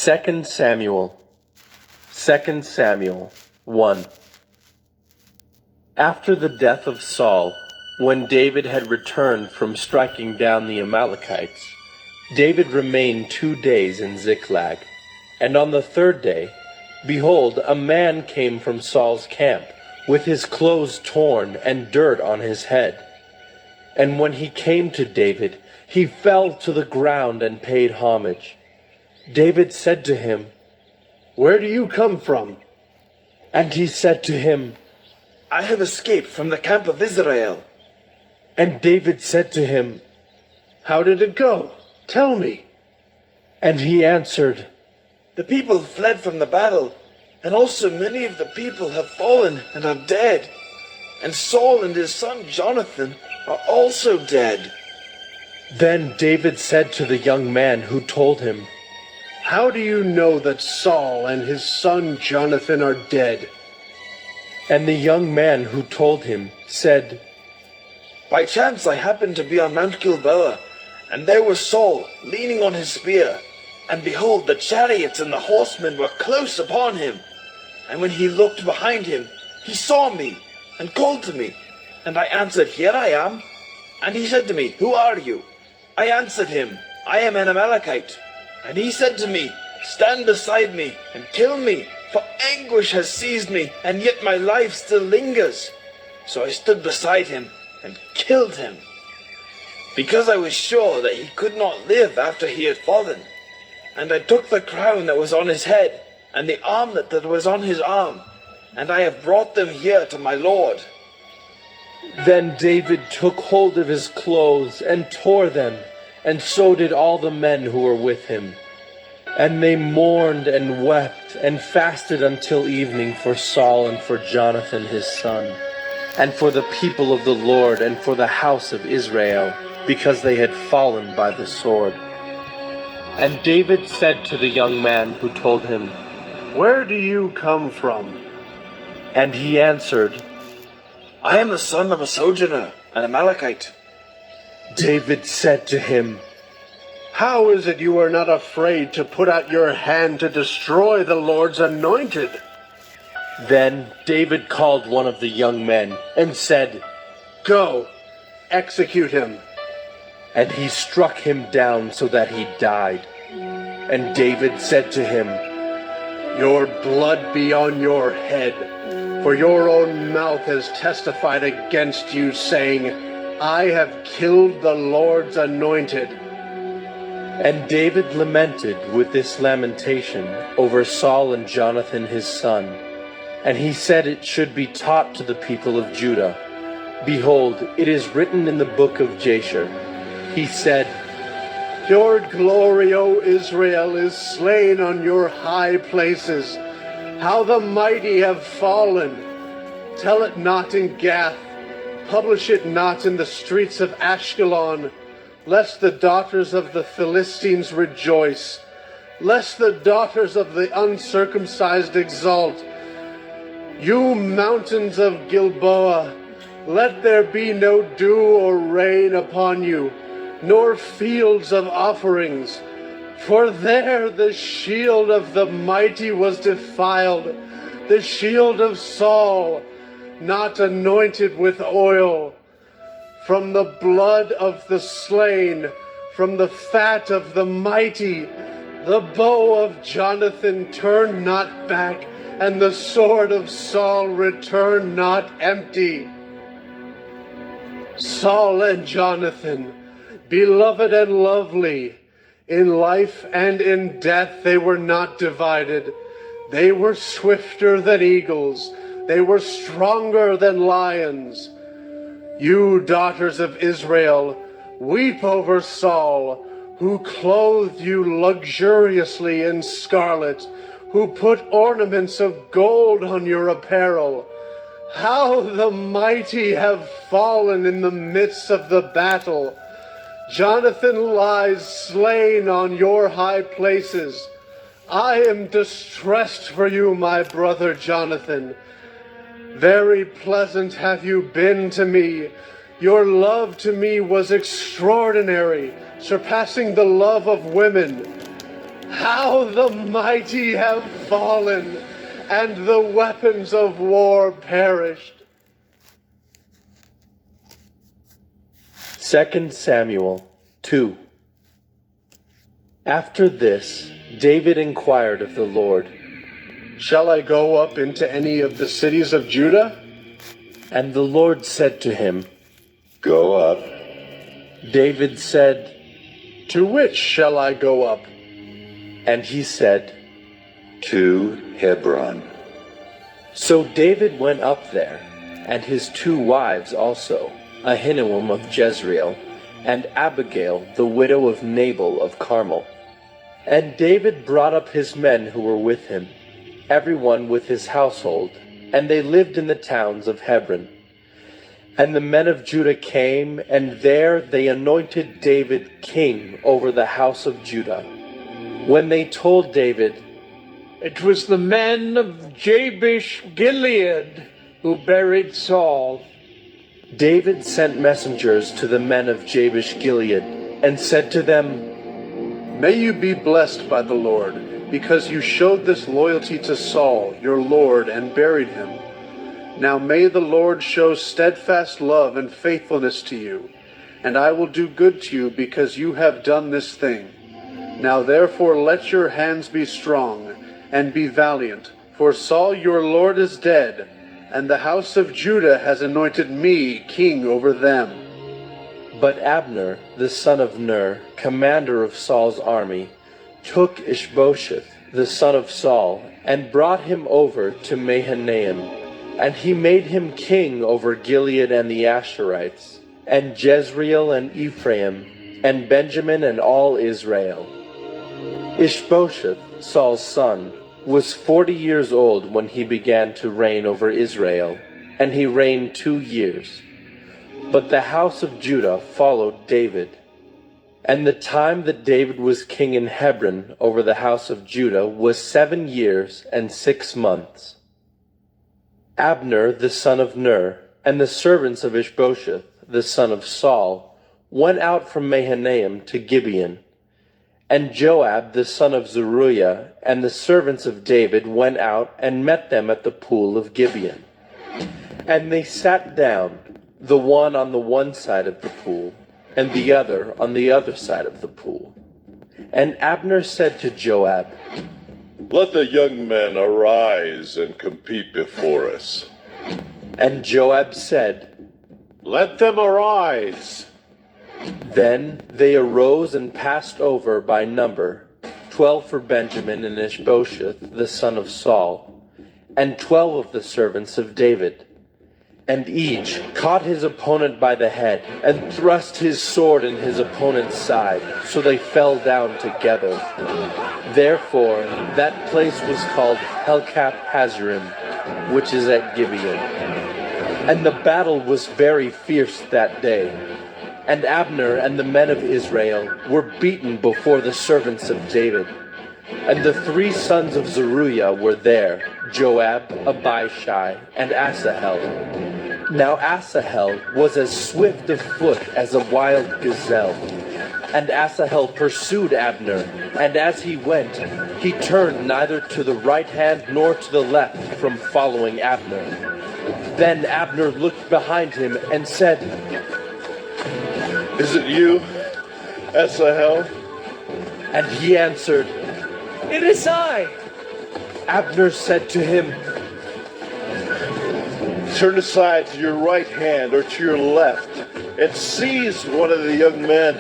2 Samuel 1. After the death of Saul, when David had returned from striking down the Amalekites, David remained 2 days in Ziklag. And on the 3rd day, behold, a man came from Saul's camp, with his clothes torn and dirt on his head. And when he came to David, he fell to the ground and paid homage. David said to him, "Where do you come from?" And he said to him, "I have escaped from the camp of Israel." And David said to him, "How did it go? Tell me." And he answered, "The people fled from the battle, and also many of the people have fallen and are dead. And Saul and his son Jonathan are also dead." Then David said to the young man who told him, "How do you know that Saul and his son Jonathan are dead?" And the young man who told him said, "By chance I happened to be on Mount Gilboa, and there was Saul leaning on his spear, and behold, the chariots and the horsemen were close upon him. And when he looked behind him, he saw me, and called to me. And I answered, 'Here I am.' And he said to me, 'Who are you?' I answered him, 'I am an Amalekite.' And he said to me, 'Stand beside me, and kill me, for anguish has seized me, and yet my life still lingers.' So I stood beside him, and killed him, because I was sure that he could not live after he had fallen. And I took the crown that was on his head, and the armlet that was on his arm, and I have brought them here to my lord." Then David took hold of his clothes and tore them, and so did all the men who were with him. And they mourned and wept and fasted until evening for Saul and for Jonathan his son, and for the people of the Lord and for the house of Israel, because they had fallen by the sword. And David said to the young man who told him, "Where do you come from?" And he answered, "I am the son of a sojourner, an Amalekite." David said to him, "How is it you are not afraid to put out your hand to destroy the Lord's anointed?" Then David called one of the young men and said, "Go, execute him." And he struck him down so that he died. And David said to him, "Your blood be on your head, for your own mouth has testified against you, saying, 'I have killed the Lord's anointed.'" And David lamented with this lamentation over Saul and Jonathan his son. And he said it should be taught to the people of Judah. Behold, it is written in the book of Jasher. He said, "Your glory, O Israel, is slain on your high places. How the mighty have fallen. Tell it not in Gath. Publish it not in the streets of Ashkelon, lest the daughters of the Philistines rejoice, lest the daughters of the uncircumcised exult. You mountains of Gilboa, let there be no dew or rain upon you, nor fields of offerings. For there the shield of the mighty was defiled, the shield of Saul, not anointed with oil. From the blood of the slain, from the fat of the mighty, the bow of Jonathan turned not back, and the sword of Saul returned not empty. Saul and Jonathan, beloved and lovely, in life and in death they were not divided. They were swifter than eagles. They were stronger than lions. You daughters of Israel, weep over Saul, who clothed you luxuriously in scarlet, who put ornaments of gold on your apparel. How the mighty have fallen in the midst of the battle. Jonathan lies slain on your high places. I am distressed for you, my brother Jonathan. Very pleasant have you been to me. Your love to me was extraordinary, surpassing the love of women. How the mighty have fallen, and the weapons of war perished. 2 Samuel 2. After this, David inquired of the Lord, Shall I go up into any of the cities of Judah? and the Lord said to him, Go up. David said, To which shall I go up? and he said, To Hebron. So David went up there, and his 2 wives also, Ahinoam of Jezreel, and Abigail, the widow of Nabal of Carmel. And David brought up his men who were with him, everyone with his household, and they lived in the towns of Hebron. And the men of Judah came, and there they anointed David king over the house of Judah. When they told David, It was the men of Jabesh Gilead who buried Saul. David sent messengers to the men of Jabesh Gilead, and said to them, May you be blessed by the Lord, because you showed this loyalty to Saul, your Lord, and buried him. Now may the Lord show steadfast love and faithfulness to you, and I will do good to you because you have done this thing. Now therefore let your hands be strong, and be valiant, for Saul your Lord is dead, and the house of Judah has anointed me king over them. But Abner, the son of Ner, commander of Saul's army, took Ishbosheth, the son of Saul, and brought him over to Mahanaim. And he made him king over Gilead and the Asherites, and Jezreel and Ephraim, and Benjamin and all Israel. Ishbosheth, Saul's son, was 40 years old when he began to reign over Israel, and he reigned 2 years. But the house of Judah followed David. And the time that David was king in Hebron over the house of Judah was 7 years and 6 months. Abner the son of Ner, and the servants of Ishbosheth the son of Saul, went out from Mahanaim to Gibeon. And Joab the son of Zeruiah and the servants of David went out and met them at the pool of Gibeon. And they sat down, the one on the one side of the pool, and the other on the other side of the pool. And Abner said to Joab, Let the young men arise and compete before us. And Joab said, Let them arise. Then they arose and passed over by number, 12 for Benjamin and Ishbosheth the son of Saul, and 12 of the servants of David. And each caught his opponent by the head, and thrust his sword in his opponent's side, so they fell down together. Therefore that place was called Helkath Hazarim, which is at Gibeon. And the battle was very fierce that day. And Abner and the men of Israel were beaten before the servants of David. And the 3 sons of Zeruiah were there, Joab, Abishai, and Asahel. Now Asahel was as swift of foot as a wild gazelle. And Asahel pursued Abner, and as he went, he turned neither to the right hand nor to the left from following Abner. Then Abner looked behind him and said, Is it you, Asahel? And he answered, It is I. Abner said to him, Turn aside to your right hand or to your left, and seize one of the young men,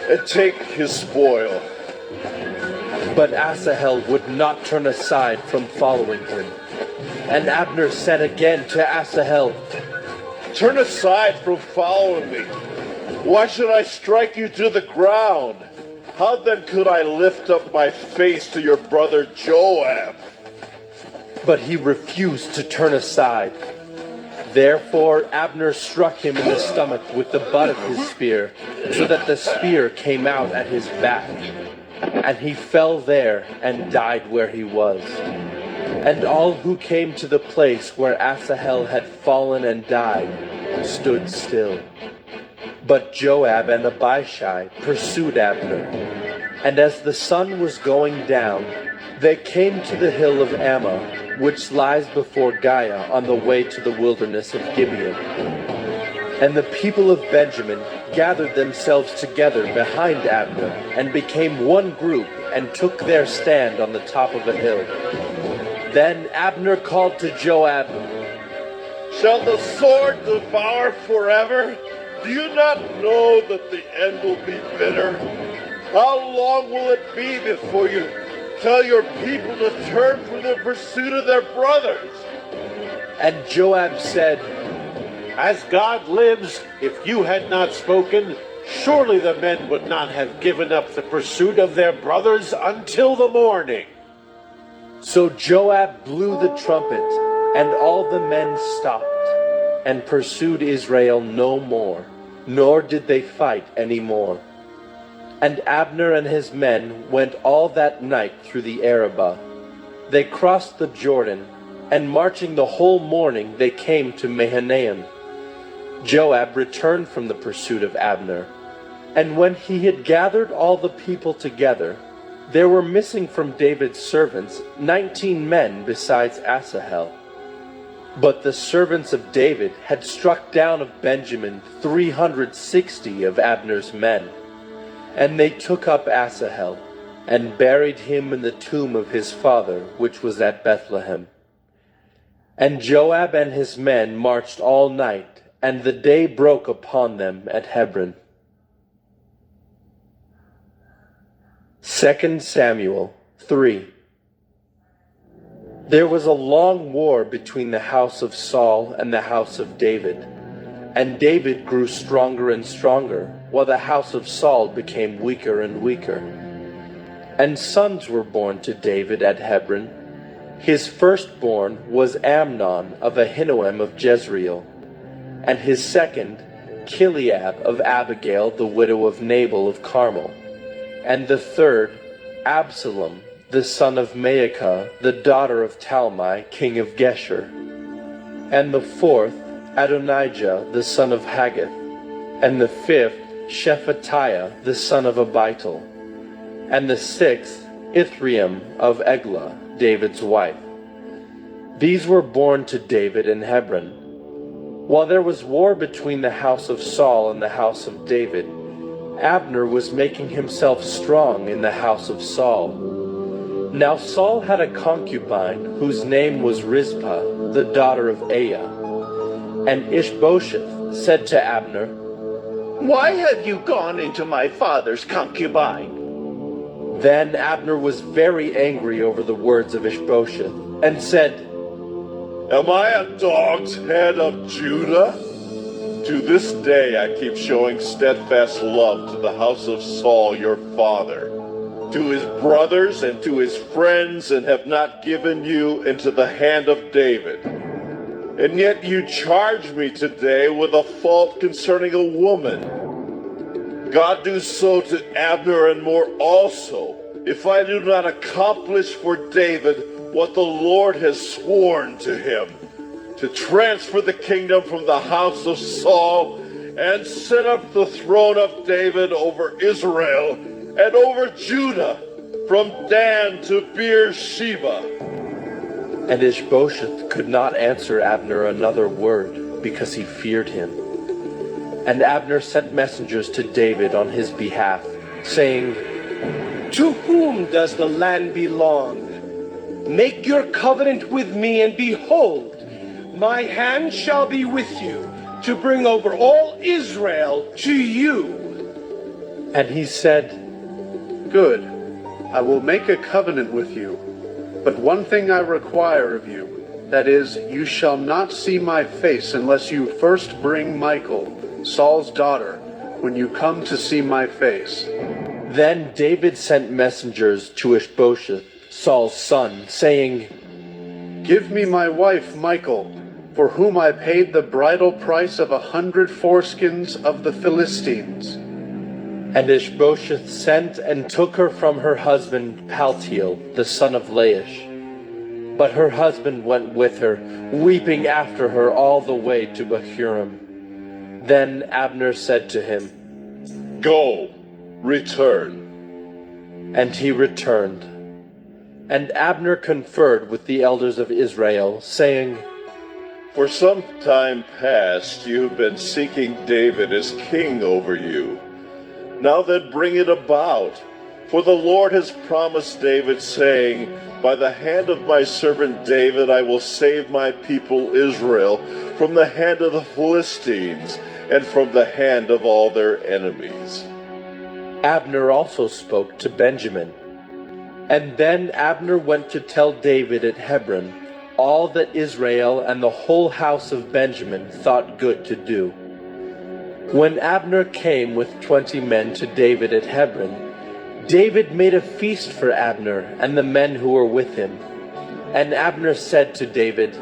and take his spoil. But Asahel would not turn aside from following him. And Abner said again to Asahel, Turn aside from following me. Why should I strike you to the ground? How then could I lift up my face to your brother Joab? But he refused to turn aside. Therefore Abner struck him in the stomach with the butt of his spear, so that the spear came out at his back. And he fell there and died where he was. And all who came to the place where Asahel had fallen and died stood still. But Joab and Abishai pursued Abner. And as the sun was going down, they came to the hill of Ammah, which lies before Giah on the way to the wilderness of Gibeon. And the people of Benjamin gathered themselves together behind Abner, and became one group, and took their stand on the top of a hill. Then Abner called to Joab, Shall the sword devour forever? Do you not know that the end will be bitter? How long will it be before you tell your people to turn from the pursuit of their brothers? And Joab said, As God lives, if you had not spoken, surely the men would not have given up the pursuit of their brothers until the morning. So Joab blew the trumpet, and all the men stopped, and pursued Israel no more, nor did they fight any more. And Abner and his men went all that night through the Arabah. They crossed the Jordan, and marching the whole morning they came to Mahanaim. Joab returned from the pursuit of Abner, and when he had gathered all the people together, there were missing from David's servants 19 men besides Asahel. But the servants of David had struck down of Benjamin 360 of Abner's men. And they took up Asahel, and buried him in the tomb of his father, which was at Bethlehem. And Joab and his men marched all night, and the day broke upon them at Hebron. 2 Samuel 3. There was a long war between the house of Saul and the house of David. And David grew stronger and stronger, while the house of Saul became weaker and weaker. And sons were born to David at Hebron. His firstborn was Amnon of Ahinoam of Jezreel, and his second, Chileab of Abigail, the widow of Nabal of Carmel, and the third, Absalom, the son of Maacah, the daughter of Talmai, king of Geshur, and the fourth, Adonijah, the son of Haggith, and the fifth, Shephatiah, the son of Abital, and the sixth, Ithream of Eglah, David's wife. These were born to David in Hebron. While there was war between the house of Saul and the house of David, Abner was making himself strong in the house of Saul. Now Saul had a concubine whose name was Rizpah, the daughter of Aiah. And Ishbosheth said to Abner, Why have you gone into my father's concubine? Then Abner was very angry over the words of Ishbosheth, and said, Am I a dog's head of Judah? To this day I keep showing steadfast love to the house of Saul your father, to his brothers and to his friends, and have not given you into the hand of David. And yet you charge me today with a fault concerning a woman. God do so to Abner and more also, if I do not accomplish for David what the Lord has sworn to him, to transfer the kingdom from the house of Saul and set up the throne of David over Israel and over Judah, from Dan to Beersheba. And Ishbosheth could not answer Abner another word, because he feared him. And Abner sent messengers to David on his behalf, saying, To whom does the land belong? Make your covenant with me, and behold, my hand shall be with you, to bring over all Israel to you. And he said, Good, I will make a covenant with you. But one thing I require of you, that is, you shall not see my face unless you first bring Michal, Saul's daughter, when you come to see my face. Then David sent messengers to Ishbosheth, Saul's son, saying, Give me my wife Michal, for whom I paid the bridal price of 100 foreskins of the Philistines. And Ishbosheth sent and took her from her husband Paltiel, the son of Laish. But her husband went with her, weeping after her all the way to Bahurim. Then Abner said to him, Go, return. And he returned. And Abner conferred with the elders of Israel, saying, For some time past you have been seeking David as king over you. Now then bring it about. For the Lord has promised David, saying, By the hand of my servant David I will save my people Israel from the hand of the Philistines and from the hand of all their enemies. Abner also spoke to Benjamin. And then Abner went to tell David at Hebron all that Israel and the whole house of Benjamin thought good to do. When Abner came with 20 men to David at Hebron, David made a feast for Abner and the men who were with him. And Abner said to David,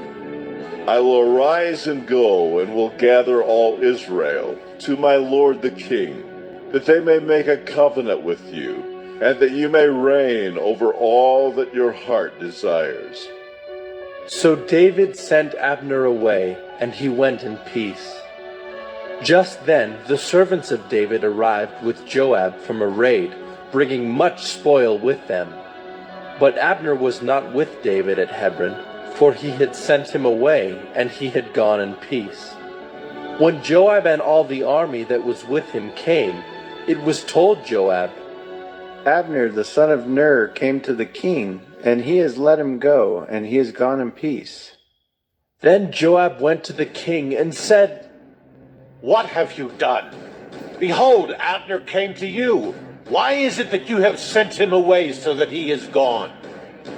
I will arise and go and will gather all Israel to my lord the king, that they may make a covenant with you, and that you may reign over all that your heart desires. So David sent Abner away, and he went in peace. Just then the servants of David arrived with Joab from a raid, bringing much spoil with them. But Abner was not with David at Hebron, for he had sent him away, and he had gone in peace. When Joab and all the army that was with him came, it was told Joab, Abner the son of Ner came to the king, and he has let him go, and he has gone in peace. Then Joab went to the king and said, What have you done? Behold, Abner came to you. Why is it that you have sent him away so that he is gone?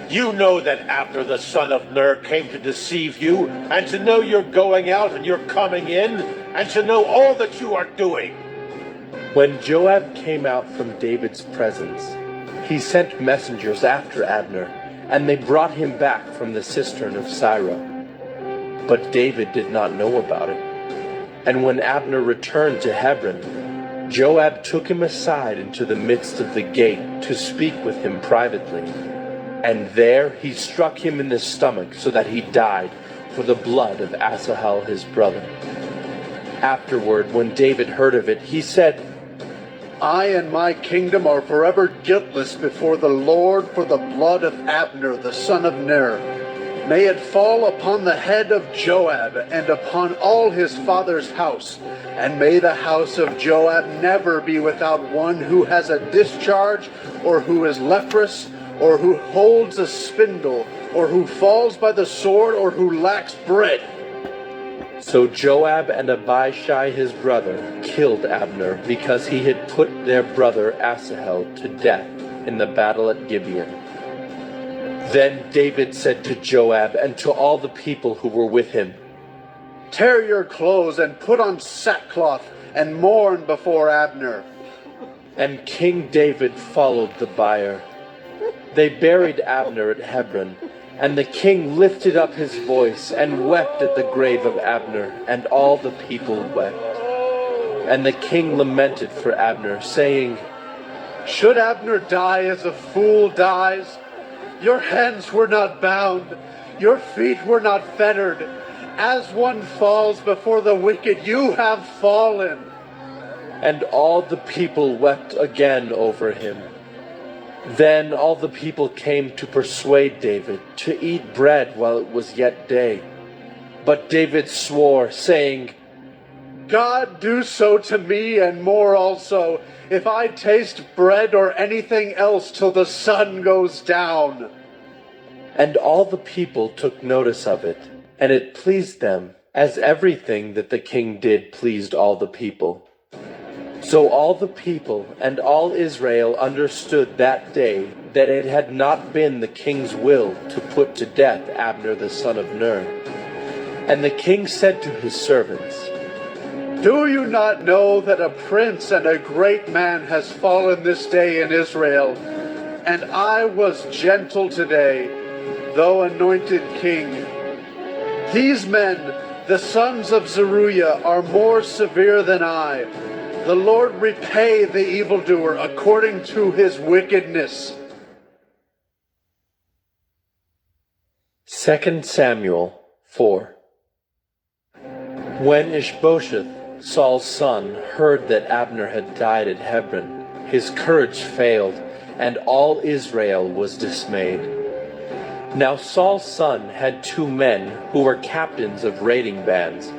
You know that Abner the son of Ner came to deceive you, and to know you're going out and you're coming in, and to know all that you are doing. When Joab came out from David's presence, he sent messengers after Abner, and they brought him back from the cistern of Sirah. But David did not know about it. And when Abner returned to Hebron, Joab took him aside into the midst of the gate to speak with him privately. And there he struck him in the stomach so that he died for the blood of Asahel his brother. Afterward, when David heard of it, he said, I and my kingdom are forever guiltless before the Lord for the blood of Abner the son of Ner. May it fall upon the head of Joab and upon all his father's house, and may the house of Joab never be without one who has a discharge, or who is leprous, or who holds a spindle, or who falls by the sword, or who lacks bread. So Joab and Abishai his brother killed Abner because he had put their brother Asahel to death in the battle at Gibeon. Then David said to Joab and to all the people who were with him, Tear your clothes and put on sackcloth and mourn before Abner. And King David followed the bier. They buried Abner at Hebron, and the king lifted up his voice and wept at the grave of Abner, and all the people wept. And the king lamented for Abner, saying, Should Abner die as a fool dies? Your hands were not bound, your feet were not fettered. As one falls before the wicked, you have fallen. And all the people wept again over him. Then all the people came to persuade David to eat bread while it was yet day. But David swore, saying, God do so to me and more also, if I taste bread or anything else till the sun goes down. And all the people took notice of it, and it pleased them, as everything that the king did pleased all the people. So all the people and all Israel understood that day that it had not been the king's will to put to death Abner the son of Ner. And the king said to his servants, Do you not know that a prince and a great man has fallen this day in Israel? And I was gentle today, though anointed king. These men, the sons of Zeruiah, are more severe than I. The Lord repay the evildoer according to his wickedness. 2 Samuel 4. When Ishbosheth, Saul's son, heard that Abner had died at Hebron, his courage failed, and all Israel was dismayed. Now Saul's son had 2 men who were captains of raiding bands.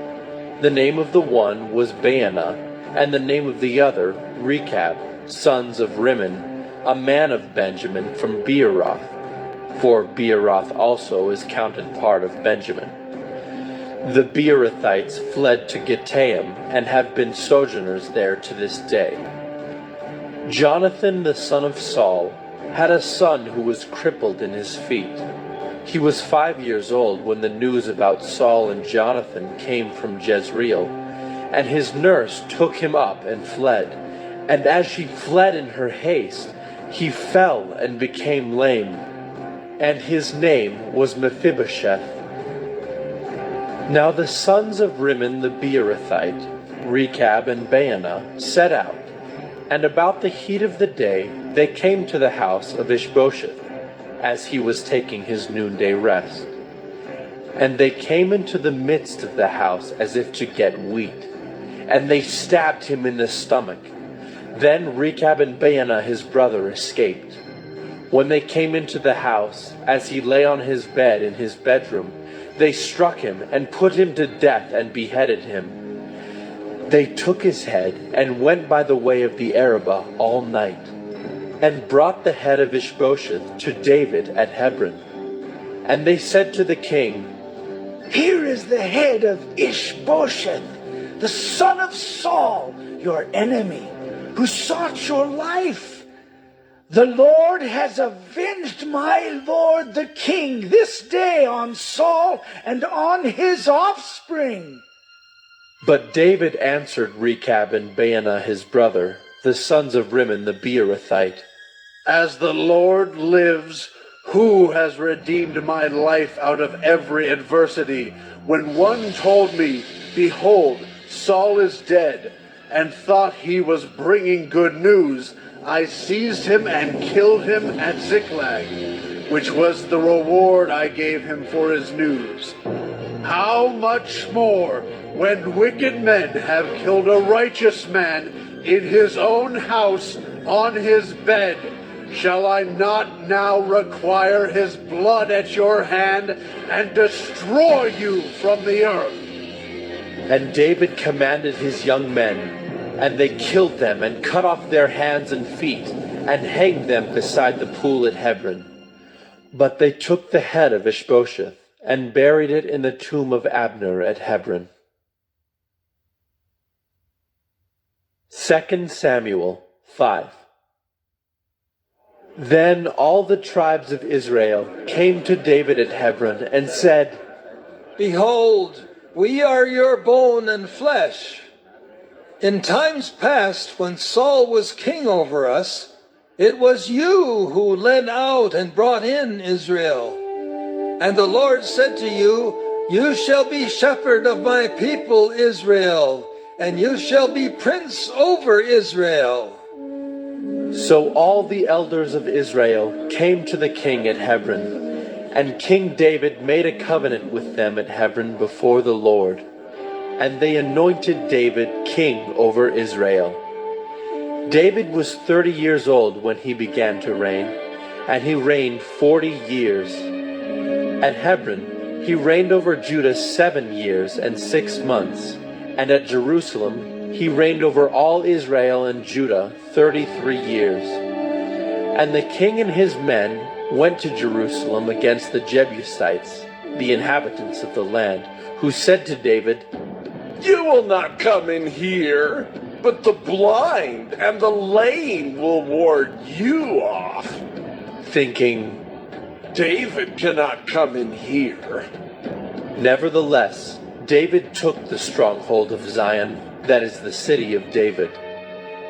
The name of the one was Baanah, and the name of the other Rechab, sons of Rimmon, a man of Benjamin from Beeroth, for Beeroth also is counted part of Benjamin. The Beerothites fled to Gittaim and have been sojourners there to this day. Jonathan the son of Saul had a son who was crippled in his feet. He was 5 years old when the news about Saul and Jonathan came from Jezreel, and his nurse took him up and fled. And as she fled in her haste, he fell and became lame, and his name was Mephibosheth. Now the sons of Rimmon the Beerothite, Rechab and Baanah, set out, and about the heat of the day they came to the house of Ishbosheth, as he was taking his noonday rest. And they came into the midst of the house as if to get wheat, and they stabbed him in the stomach. Then Rechab and Baanah his brother escaped. When they came into the house, as he lay on his bed in his bedroom, they struck him and put him to death and beheaded him. They took his head and went by the way of the Arabah all night, and brought the head of Ishbosheth to David at Hebron. And they said to the king, "Here is the head of Ishbosheth, the son of Saul, your enemy, who sought your life. The Lord has avenged my lord the king this day on Saul and on his offspring." But David answered Rechab and Baanah his brother, the sons of Rimmon the Beerothite, As the Lord lives, who has redeemed my life out of every adversity, when one told me, "Behold, Saul is dead," and thought he was bringing good news, I seized him and killed him at Ziklag, which was the reward I gave him for his news. How much more, when wicked men have killed a righteous man in his own house on his bed, shall I not now require his blood at your hand and destroy you from the earth? And David commanded his young men, and they killed them and cut off their hands and feet and hanged them beside the pool at Hebron. But they took the head of Ishbosheth and buried it in the tomb of Abner at Hebron. 2 Samuel 5. Then all the tribes of Israel came to David at Hebron and said, "Behold, we are your bone and flesh. In times past, when Saul was king over us, it was you who led out and brought in Israel. And the Lord said to you, 'You shall be shepherd of my people Israel, and you shall be prince over Israel.'" So all the elders of Israel came to the king at Hebron, and King David made a covenant with them at Hebron before the Lord. And they anointed David king over Israel. David was 30 years old when he began to reign, and he reigned 40 years. At Hebron, he reigned over Judah 7 years and 6 months, and at Jerusalem, he reigned over all Israel and Judah 33 years. And the king and his men went to Jerusalem against the Jebusites, the inhabitants of the land, who said to David, "You will not come in here, but the blind and the lame will ward you off." thinking, "David cannot come in here." Nevertheless, David took the stronghold of Zion, that is the city of David.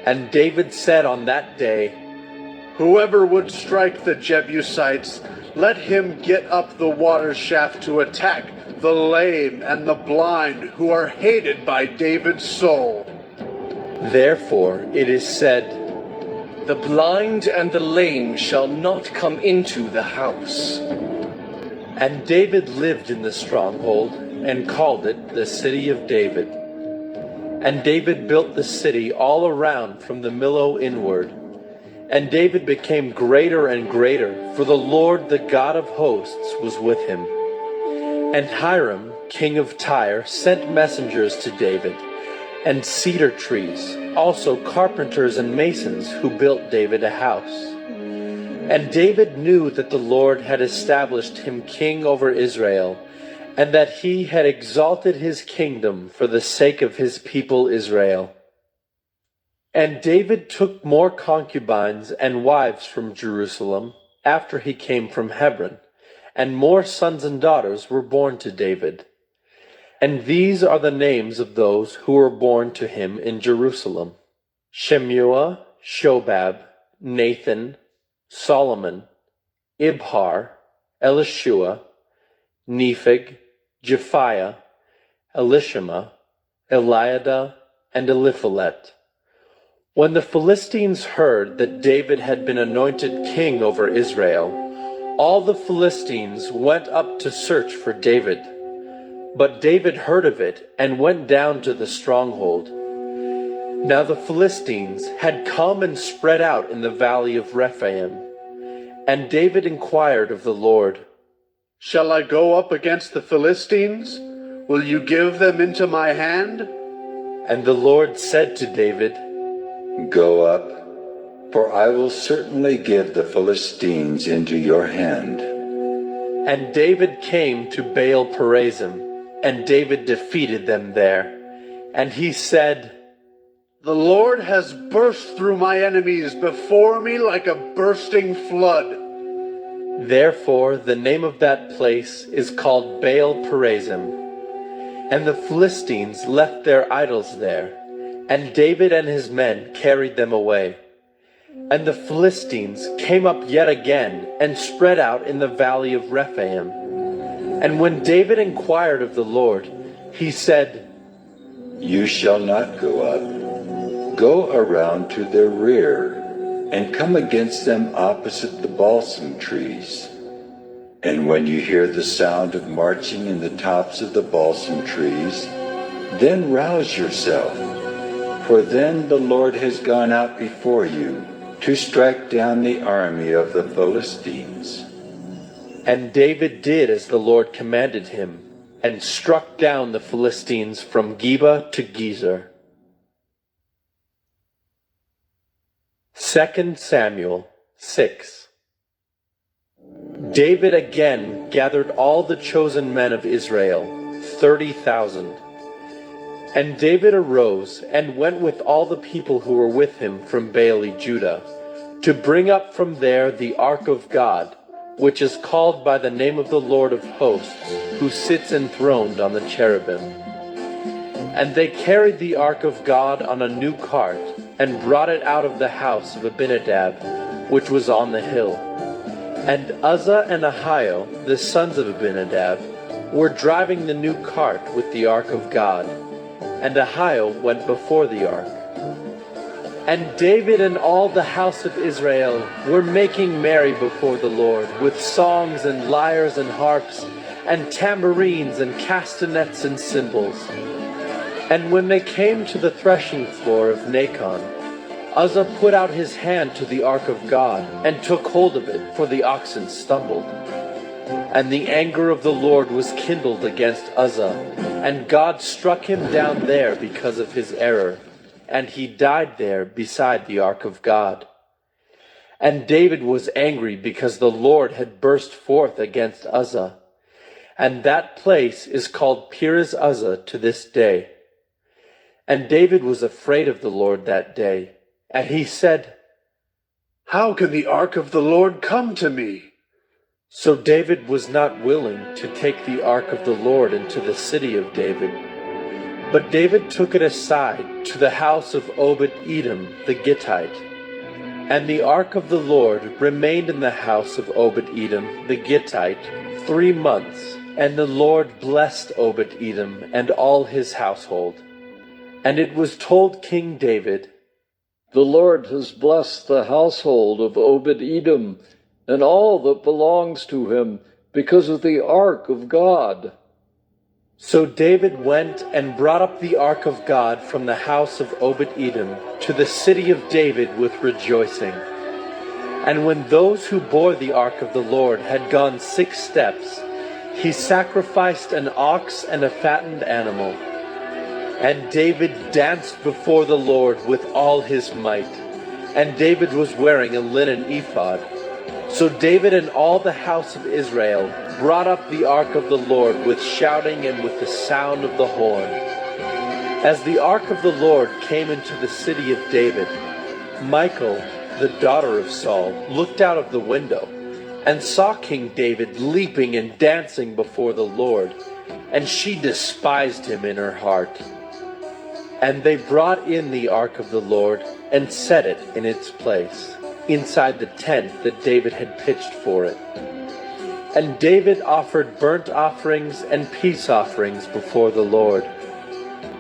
And David said on that day, Whoever would strike the Jebusites, let him get up the water shaft to attack the lame and the blind who are hated by David's soul. Therefore it is said, "The blind and the lame shall not come into the house." And David lived in the stronghold and called it the city of David. And David built the city all around from the Millo inward. And David became greater and greater, for the Lord, the God of hosts, was with him. And Hiram, king of Tyre, sent messengers to David, and cedar trees, also carpenters and masons, who built David a house. And David knew that the Lord had established him king over Israel, and that he had exalted his kingdom for the sake of his people Israel. And David took more concubines and wives from Jerusalem after he came from Hebron, and more sons and daughters were born to David. And these are the names of those who were born to him in Jerusalem: Shemua, Shobab, Nathan, Solomon, Ibhar, Elishua, Nepheg, Japhiah, Elishama, Eliada, and Eliphalet. When the Philistines heard that David had been anointed king over Israel, all the Philistines went up to search for David. But David heard of it and went down to the stronghold. Now the Philistines had come and spread out in the valley of Rephaim. And David inquired of the Lord, Shall I go up against the Philistines? Will you give them into my hand? And the Lord said to David, Go up, for I will certainly give the Philistines into your hand. And David came to Baal Perazim, and David defeated them there. And he said, The Lord has burst through my enemies before me like a bursting flood. Therefore the name of that place is called Baal Perazim. And the Philistines left their idols there, and David and his men carried them away. And the Philistines came up yet again and spread out in the valley of Rephaim. And when David inquired of the Lord, he said, You shall not go up. Go around to their rear, and come against them opposite the balsam trees. And when you hear the sound of marching in the tops of the balsam trees, then rouse yourself, for then the Lord has gone out before you to strike down the army of the Philistines. And David did as the Lord commanded him, and struck down the Philistines from Geba to Gezer. 2 Samuel 6. David again gathered all the chosen men of Israel, 30,000. And David arose and went with all the people who were with him from Baale, Judah, to bring up from there the ark of God, which is called by the name of the Lord of hosts, who sits enthroned on the cherubim. And they carried the ark of God on a new cart, and brought it out of the house of Abinadab, which was on the hill. And Uzzah and Ahio, the sons of Abinadab, were driving the new cart with the ark of God, and Ahio went before the ark. And David and all the house of Israel were making merry before the Lord, with songs and lyres and harps, and tambourines and castanets and cymbals. And when they came to the threshing floor of Nacon, Uzzah put out his hand to the ark of God, and took hold of it, for the oxen stumbled. And the anger of the Lord was kindled against Uzzah, and God struck him down there because of his error, and he died there beside the ark of God. And David was angry because the Lord had burst forth against Uzzah. And that place is called Perez Uzzah to this day. And David was afraid of the Lord that day, and he said, How can the ark of the Lord come to me? So David was not willing to take the ark of the Lord into the city of David. But David took it aside to the house of Obed-Edom the Gittite. And the ark of the Lord remained in the house of Obed-Edom the Gittite 3 months, and the Lord blessed Obed-Edom and all his household. And it was told King David, The Lord has blessed the household of Obed-Edom and all that belongs to him because of the ark of God. So David went and brought up the ark of God from the house of Obed-Edom to the city of David with rejoicing. And when those who bore the ark of the Lord had gone 6 steps, he sacrificed an ox and a fattened animal. And David danced before the Lord with all his might. And David was wearing a linen ephod. So David and all the house of Israel brought up the ark of the Lord with shouting and with the sound of the horn. As the ark of the Lord came into the city of David, Michal, the daughter of Saul, looked out of the window and saw King David leaping and dancing before the Lord, and she despised him in her heart. And they brought in the ark of the Lord and set it in its place, inside the tent that David had pitched for it. And David offered burnt offerings and peace offerings before the Lord.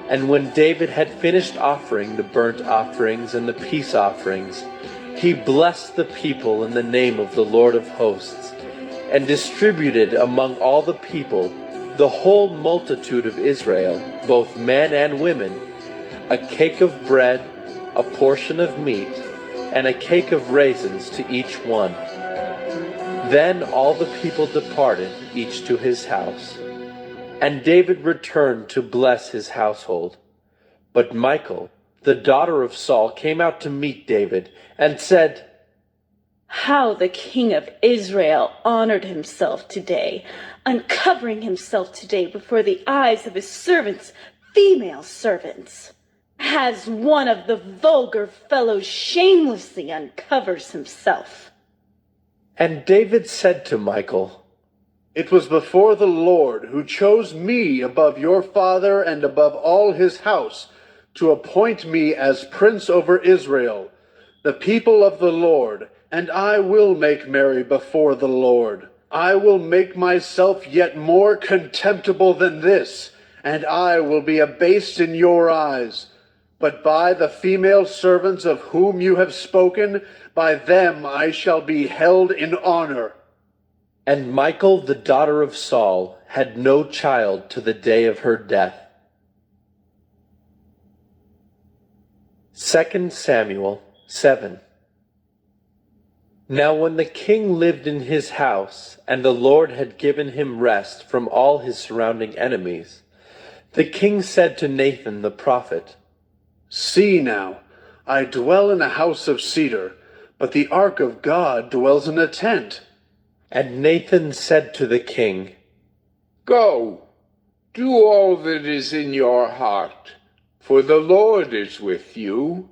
And when David had finished offering the burnt offerings and the peace offerings, he blessed the people in the name of the Lord of hosts, and distributed among all the people, the whole multitude of Israel, both men and women, a cake of bread, a portion of meat, and a cake of raisins to each one. Then all the people departed, each to his house. And David returned to bless his household. But Michal, the daughter of Saul, came out to meet David and said, "How the king of Israel honored himself today, uncovering himself today before the eyes of his servants, female servants. As one of the vulgar fellows shamelessly uncovers himself." And David said to Michal, "It was before the Lord who chose me above your father and above all his house to appoint me as prince over Israel, the people of the Lord, and I will make merry before the Lord. I will make myself yet more contemptible than this, and I will be abased in your eyes. But by the female servants of whom you have spoken, by them I shall be held in honor." And Michal, the daughter of Saul, had no child to the day of her death. 2 Samuel 7. Now when the king lived in his house, and the Lord had given him rest from all his surrounding enemies, the king said to Nathan the prophet, "See now, I dwell in a house of cedar, but the ark of God dwells in a tent." And Nathan said to the king, "Go, do all that is in your heart, for the Lord is with you."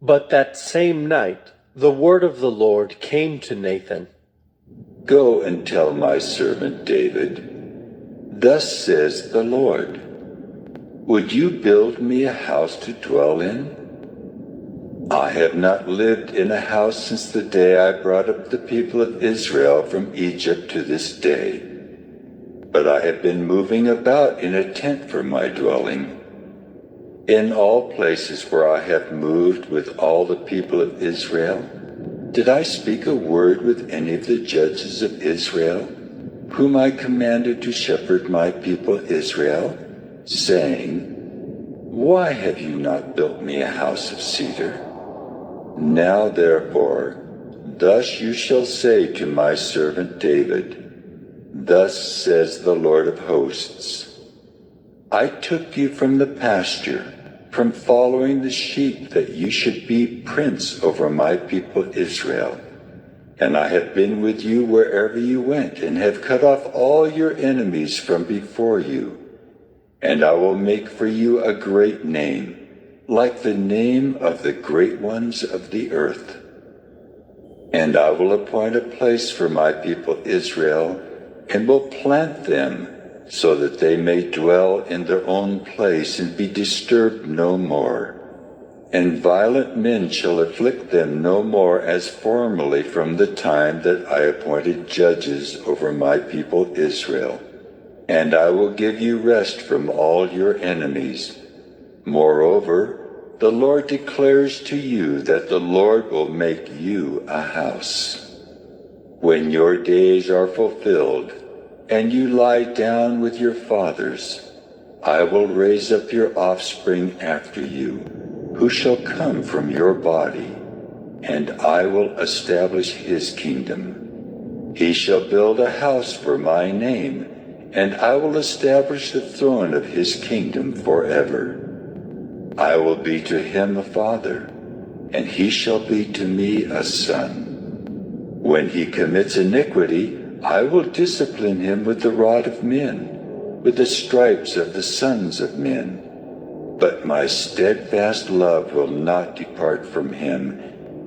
But that same night the word of the Lord came to Nathan. "Go and tell my servant David, thus says the Lord, would you build me a house to dwell in? I have not lived in a house since the day I brought up the people of Israel from Egypt to this day, but I have been moving about in a tent for my dwelling. In all places where I have moved with all the people of Israel, did I speak a word with any of the judges of Israel, whom I commanded to shepherd my people Israel, saying, why have you not built me a house of cedar? Now therefore, thus you shall say to my servant David, thus says the Lord of hosts, I took you from the pasture, from following the sheep, that you should be prince over my people Israel. And I have been with you wherever you went, and have cut off all your enemies from before you. And I will make for you a great name, like the name of the great ones of the earth. And I will appoint a place for my people Israel, and will plant them, so that they may dwell in their own place and be disturbed no more. And violent men shall afflict them no more as formerly from the time that I appointed judges over my people Israel. And I will give you rest from all your enemies. Moreover, the Lord declares to you that the Lord will make you a house. When your days are fulfilled, and you lie down with your fathers, I will raise up your offspring after you, who shall come from your body, and I will establish his kingdom. He shall build a house for my name, and I will establish the throne of his kingdom forever. I will be to him a father, and he shall be to me a son. When he commits iniquity, I will discipline him with the rod of men, with the stripes of the sons of men. But my steadfast love will not depart from him,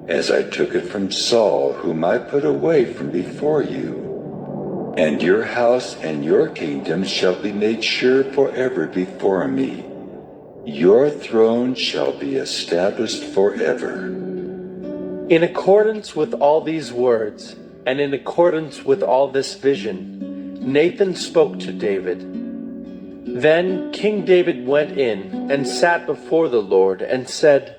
as I took it from Saul, whom I put away from before you. And your house and your kingdom shall be made sure forever before me. Your throne shall be established forever. In accordance with all these words, and in accordance with all this vision, Nathan spoke to David. Then King David went in and sat before the Lord and said,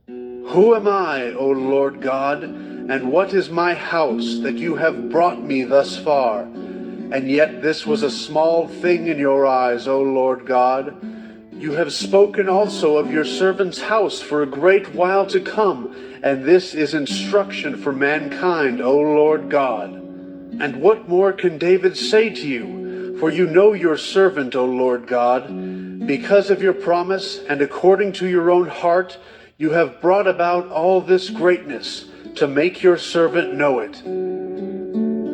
Who am I, O Lord God, and what is my house that you have brought me thus far? And yet this was a small thing in your eyes, O Lord God. You have spoken also of your servant's house for a great while to come, and this is instruction for mankind, O Lord God. And what more can David say to you? For you know your servant, O Lord God. Because of your promise, and according to your own heart, you have brought about all this greatness, to make your servant know it.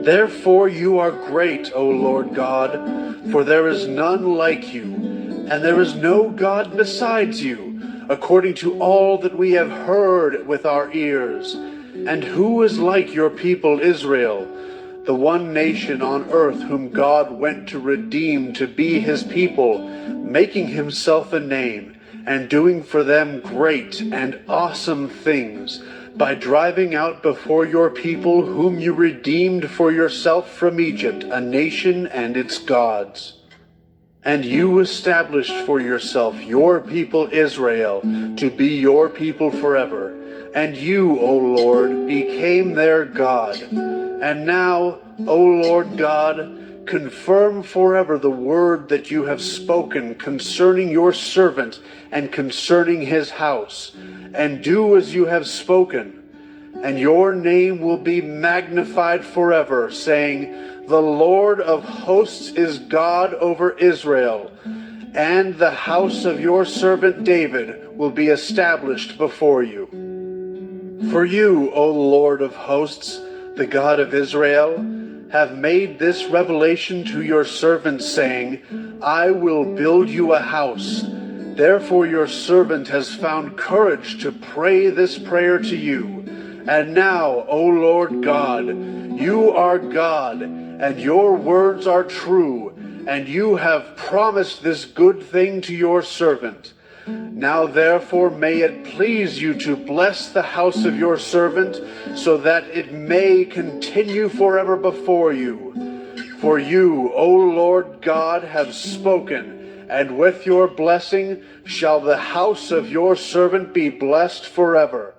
Therefore you are great, O Lord God, for there is none like you, and there is no God besides you, according to all that we have heard with our ears. And who is like your people Israel, the one nation on earth whom God went to redeem to be his people, making himself a name, and doing for them great and awesome things, by driving out before your people whom you redeemed for yourself from Egypt, a nation and its gods. And you established for yourself your people Israel to be your people forever. And you, O Lord, became their God. And now, O Lord God, confirm forever the word that you have spoken concerning your servant and concerning his house. And do as you have spoken. And your name will be magnified forever, saying, the Lord of hosts is God over Israel, and the house of your servant David will be established before you. For you, O Lord of hosts, the God of Israel, have made this revelation to your servant, saying, I will build you a house. Therefore your servant has found courage to pray this prayer to you. And now, O Lord God, you are God, and your words are true, and you have promised this good thing to your servant. Now therefore may it please you to bless the house of your servant, so that it may continue forever before you. For you, O Lord God, have spoken, and with your blessing shall the house of your servant be blessed forever.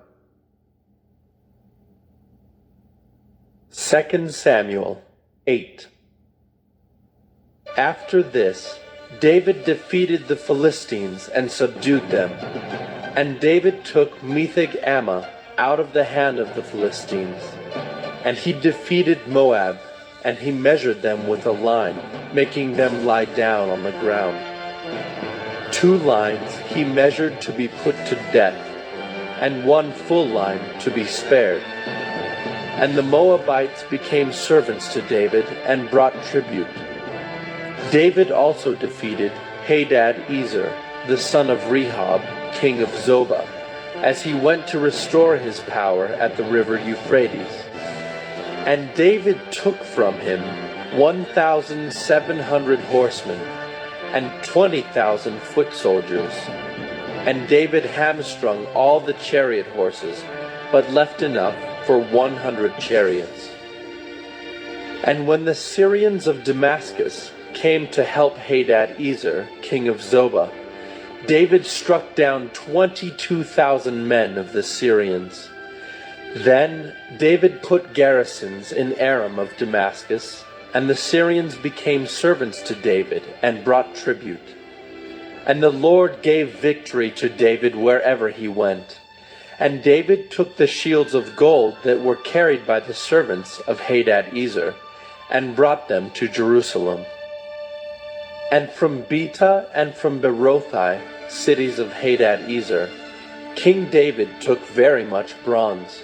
2 Samuel 8. After this, David defeated the Philistines and subdued them. And David took Metheg-Ammah out of the hand of the Philistines. And he defeated Moab, and he measured them with a line, making them lie down on the ground. 2 lines he measured to be put to death, and 1 full line to be spared. And the Moabites became servants to David and brought tribute. David also defeated Hadad-Ezer, the son of Rehob, king of Zobah, as he went to restore his power at the river Euphrates. And David took from him 1,700 horsemen and 20,000 foot soldiers. And David hamstrung all the chariot horses, but left enough for 100 chariots. And when the Syrians of Damascus came to help Hadad-Ezer, king of Zobah, David struck down 22,000 men of the Syrians. Then David put garrisons in Aram of Damascus, and the Syrians became servants to David and brought tribute. And the Lord gave victory to David wherever he went. And David took the shields of gold that were carried by the servants of Hadad-ezer, and brought them to Jerusalem. And from Betah and from Berothai, cities of Hadad-ezer, King David took very much bronze.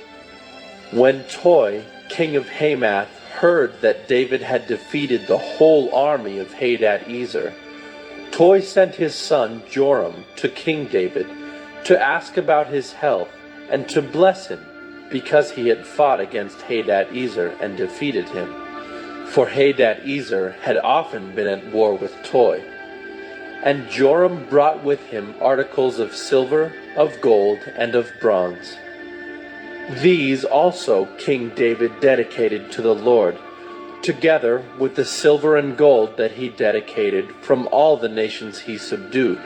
When Toi, king of Hamath, heard that David had defeated the whole army of Hadad-ezer, Toi sent his son Joram to King David to ask about his health and to bless him, because he had fought against Hadad-ezer and defeated him. For Hadad-ezer had often been at war with Toi. And Joram brought with him articles of silver, of gold, and of bronze. These also King David dedicated to the Lord, together with the silver and gold that he dedicated from all the nations he subdued,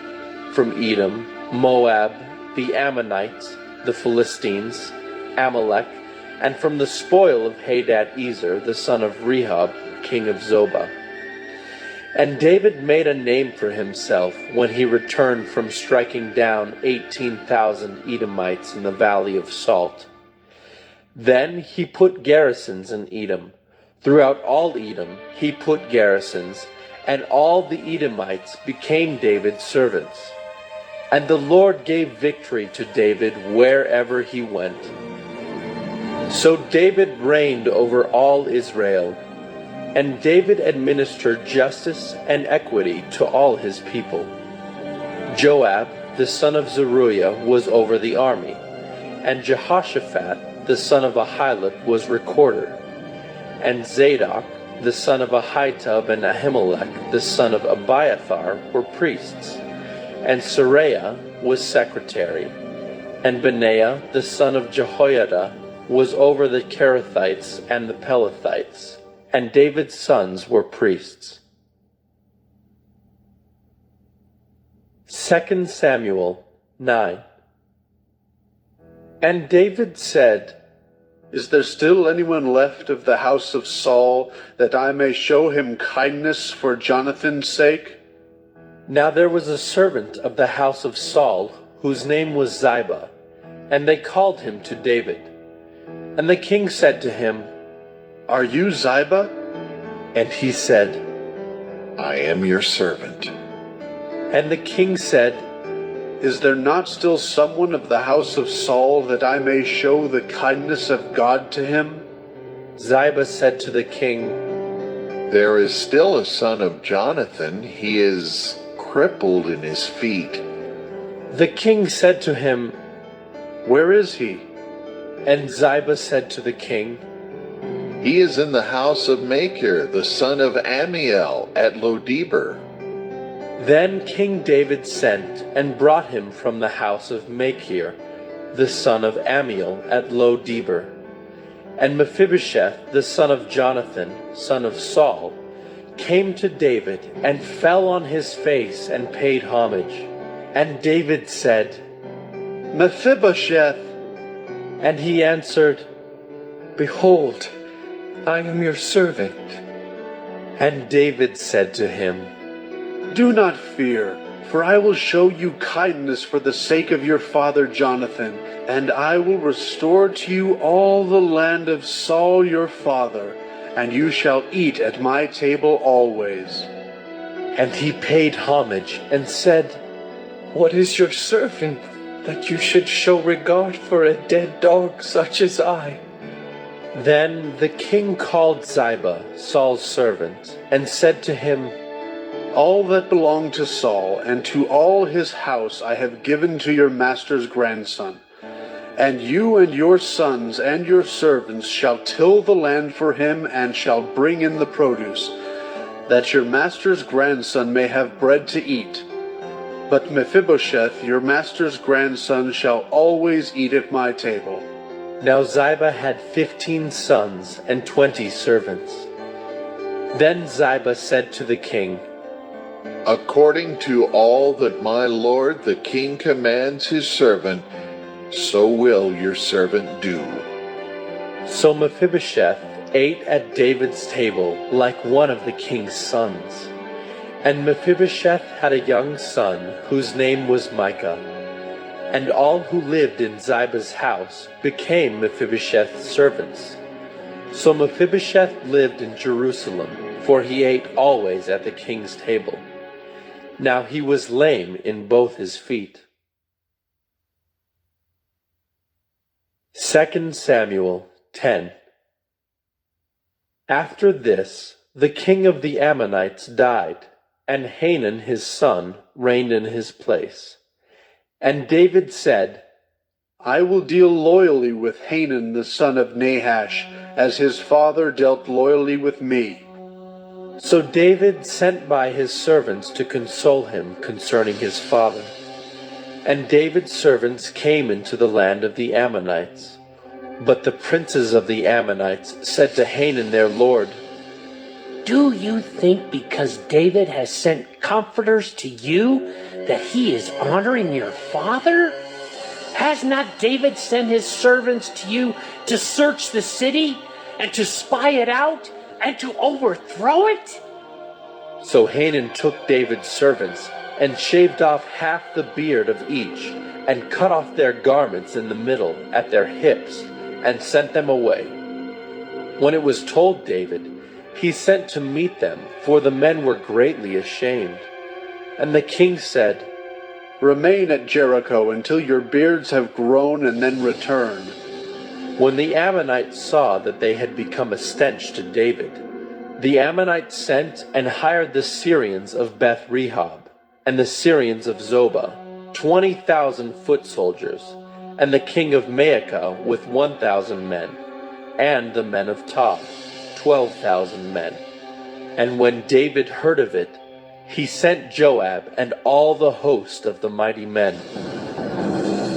from Edom, Moab, the Ammonites, the Philistines, Amalek, and from the spoil of Hadad-ezer, the son of Rehob, king of Zobah. And David made a name for himself when he returned from striking down 18,000 Edomites in the valley of Salt. Then he put garrisons in Edom. Throughout all Edom he put garrisons, and all the Edomites became David's servants. And the Lord gave victory to David wherever he went. So David reigned over all Israel, and David administered justice and equity to all his people. Joab, the son of Zeruiah, was over the army, and Jehoshaphat, the son of Ahilud, was recorder, and Zadok, the son of Ahitub, and Ahimelech, the son of Abiathar, were priests, and Seraiah was secretary, and Benaiah, the son of Jehoiada, was over the Kerethites and the Pelethites, and David's sons were priests. 2 Samuel 9. And David said, Is there still anyone left of the house of Saul, that I may show him kindness for Jonathan's sake? Now there was a servant of the house of Saul, whose name was Ziba, and they called him to David. And the king said to him, Are you Ziba? And he said, I am your servant. And the king said, Is there not still someone of the house of Saul, that I may show the kindness of God to him? Ziba said to the king, There is still a son of Jonathan. He is crippled in his feet. The king said to him, Where is he? And Ziba said to the king, He is in the house of Machir, the son of Ammiel, at Lodebar. Then King David sent and brought him from the house of Machir, the son of Ammiel, at Lodebar. And Mephibosheth, the son of Jonathan, son of Saul, came to David and fell on his face and paid homage. And David said, Mephibosheth. And he answered, Behold, I am your servant. And David said to him, Do not fear, for I will show you kindness for the sake of your father Jonathan, and I will restore to you all the land of Saul your father, and you shall eat at my table always. And he paid homage and said, What is your servant, that you should show regard for a dead dog such as I? Then the king called Ziba, Saul's servant, and said to him, All that belonged to Saul and to all his house I have given to your master's grandson. And you and your sons and your servants shall till the land for him and shall bring in the produce, that your master's grandson may have bread to eat. But Mephibosheth, your master's grandson, shall always eat at my table. Now Ziba had 15 sons and 20 servants. Then Ziba said to the king, According to all that my lord the king commands his servant, so will your servant do. So Mephibosheth ate at David's table like one of the king's sons. And Mephibosheth had a young son whose name was Micah. and all who lived in Ziba's house became Mephibosheth's servants. So Mephibosheth lived in Jerusalem, for he ate always at the king's table. Now he was lame in both his feet. 2 Samuel 10. After this, the king of the Ammonites died, and Hanun his son reigned in his place. And David said, I will deal loyally with Hanun the son of Nahash, as his father dealt loyally with me. So David sent by his servants to console him concerning his father. And David's servants came into the land of the Ammonites. But the princes of the Ammonites said to Hanun their lord, Do you think because David has sent comforters to you that he is honoring your father? Has not David sent his servants to you to search the city and to spy it out and to overthrow it? So Hanun took David's servants and shaved off half the beard of each and cut off their garments in the middle at their hips and sent them away. When it was told David, he sent to meet them, for the men were greatly ashamed. And the king said, Remain at Jericho until your beards have grown, and then return. When the Ammonites saw that they had become a stench to David, the Ammonites sent and hired the Syrians of Beth-rehob and the Syrians of Zobah, 20,000 foot soldiers, and the king of Maacah with 1,000 men, and the men of Tob, 12,000 men. And when David heard of it, he sent Joab and all the host of the mighty men.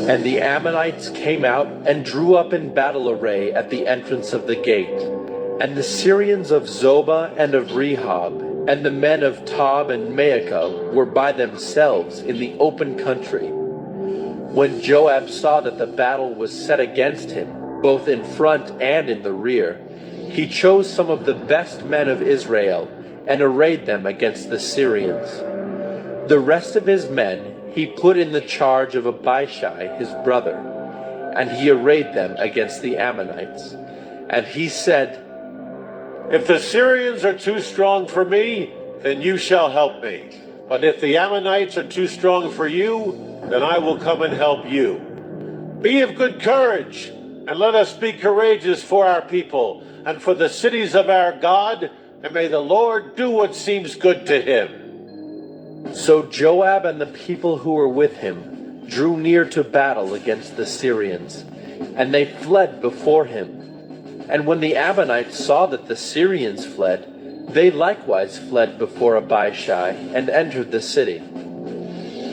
And the Ammonites came out and drew up in battle array at the entrance of the gate. And the Syrians of Zobah and of Rehob, and the men of Tob and Maacah were by themselves in the open country. When Joab saw that the battle was set against him, both in front and in the rear, he chose some of the best men of Israel and arrayed them against the Syrians. The rest of his men he put in the charge of Abishai his brother, and he arrayed them against the Ammonites. And he said, If the Syrians are too strong for me, then you shall help me. But if the Ammonites are too strong for you, then I will come and help you. Be of good courage, and let us be courageous for our people and for the cities of our God, and may the Lord do what seems good to him. So Joab and the people who were with him drew near to battle against the Syrians, and they fled before him. And when the Ammonites saw that the Syrians fled, they likewise fled before Abishai and entered the city.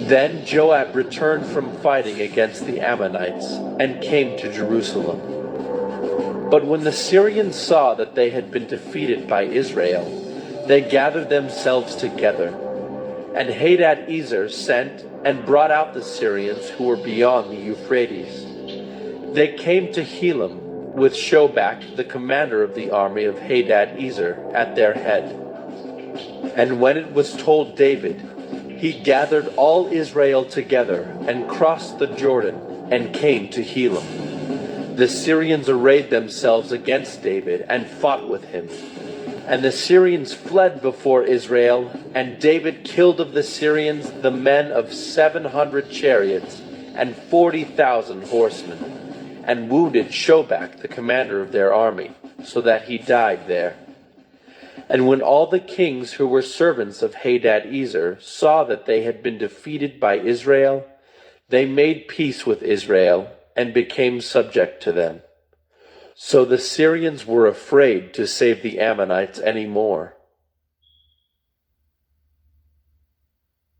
Then Joab returned from fighting against the Ammonites and came to Jerusalem. But when the Syrians saw that they had been defeated by Israel, they gathered themselves together. And Hadad-ezer sent and brought out the Syrians who were beyond the Euphrates. They came to Helam with Shobach, the commander of the army of Hadad-ezer, at their head. And when it was told David, he gathered all Israel together and crossed the Jordan and came to Helam. The Syrians arrayed themselves against David and fought with him. And the Syrians fled before Israel, and David killed of the Syrians the men of 700 chariots and 40,000 horsemen, and wounded Shobach, the commander of their army, so that he died there. And when all the kings who were servants of Hadad-ezer saw that they had been defeated by Israel, they made peace with Israel and became subject to them. So the Syrians were afraid to save the Ammonites any more.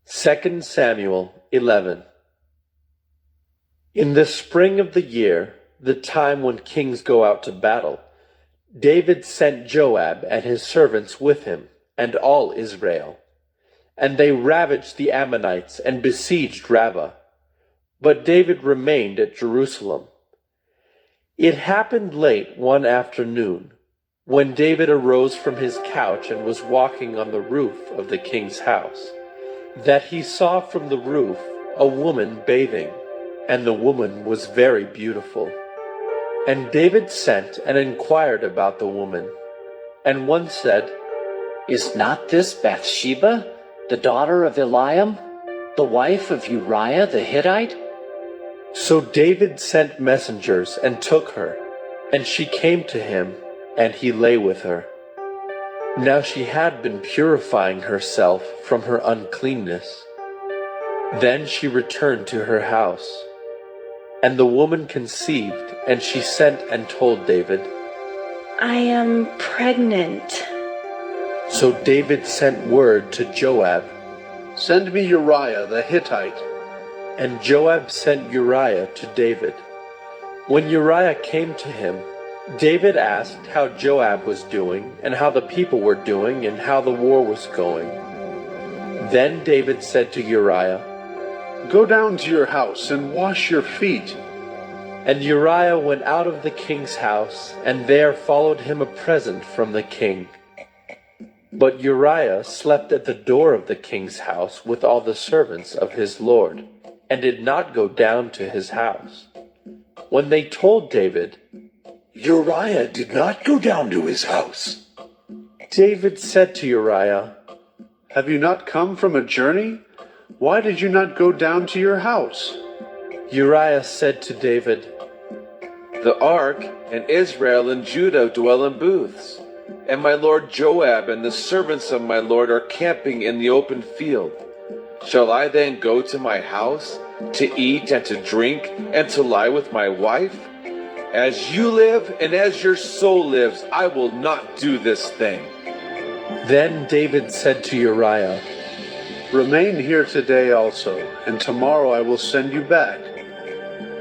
2 Samuel 11. In the spring of the year, the time when kings go out to battle, David sent Joab and his servants with him, and all Israel. And they ravaged the Ammonites and besieged Rabbah. But David remained at Jerusalem. It happened late one afternoon, when David arose from his couch and was walking on the roof of the king's house, that he saw from the roof a woman bathing. and the woman was very beautiful. And David sent and inquired about the woman. And one said, Is not this Bathsheba, the daughter of Eliam, the wife of Uriah the Hittite? So David sent messengers and took her, and she came to him, and he lay with her. Now she had been purifying herself from her uncleanness. Then she returned to her house. And the woman conceived, and she sent and told David, I am pregnant. So David sent word to Joab, Send me Uriah the Hittite. and Joab sent Uriah to David. When Uriah came to him, David asked how Joab was doing, and how the people were doing, and how the war was going. Then David said to Uriah, Go down to your house and wash your feet. And Uriah went out of the king's house, and there followed him a present from the king. But Uriah slept at the door of the king's house with all the servants of his lord, and did not go down to his house. When they told David, Uriah did not go down to his house, David said to Uriah, Have you not come from a journey? Why did you not go down to your house? Uriah said to David, The ark and Israel and Judah dwell in booths, and my lord Joab and the servants of my lord are camping in the open field. Shall I then go to my house to eat and to drink and to lie with my wife? As you live and as your soul lives, I will not do this thing. Then David said to Uriah, Remain here today also, and tomorrow I will send you back.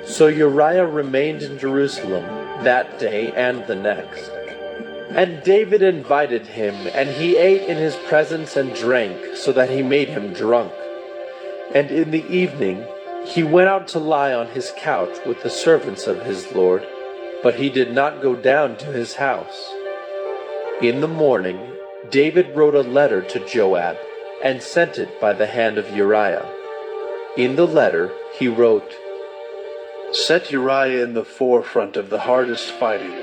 So Uriah remained in Jerusalem that day and the next. And David invited him, and he ate in his presence and drank, so that he made him drunk. And in the evening he went out to lie on his couch with the servants of his lord, but he did not go down to his house. In the morning David wrote a letter to Joab, and sent it by the hand of Uriah. In the letter he wrote, Set Uriah in the forefront of the hardest fighting,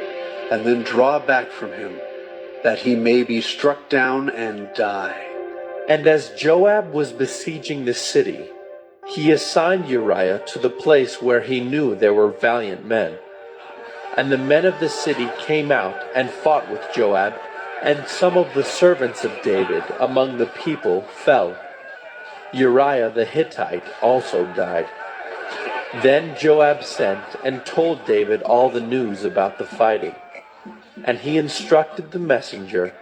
and then draw back from him, that he may be struck down and die. And as Joab was besieging the city, he assigned Uriah to the place where he knew there were valiant men. And the men of the city came out and fought with Joab, and some of the servants of David among the people fell. Uriah the Hittite also died. Then Joab sent and told David all the news about the fighting. And he instructed the messenger,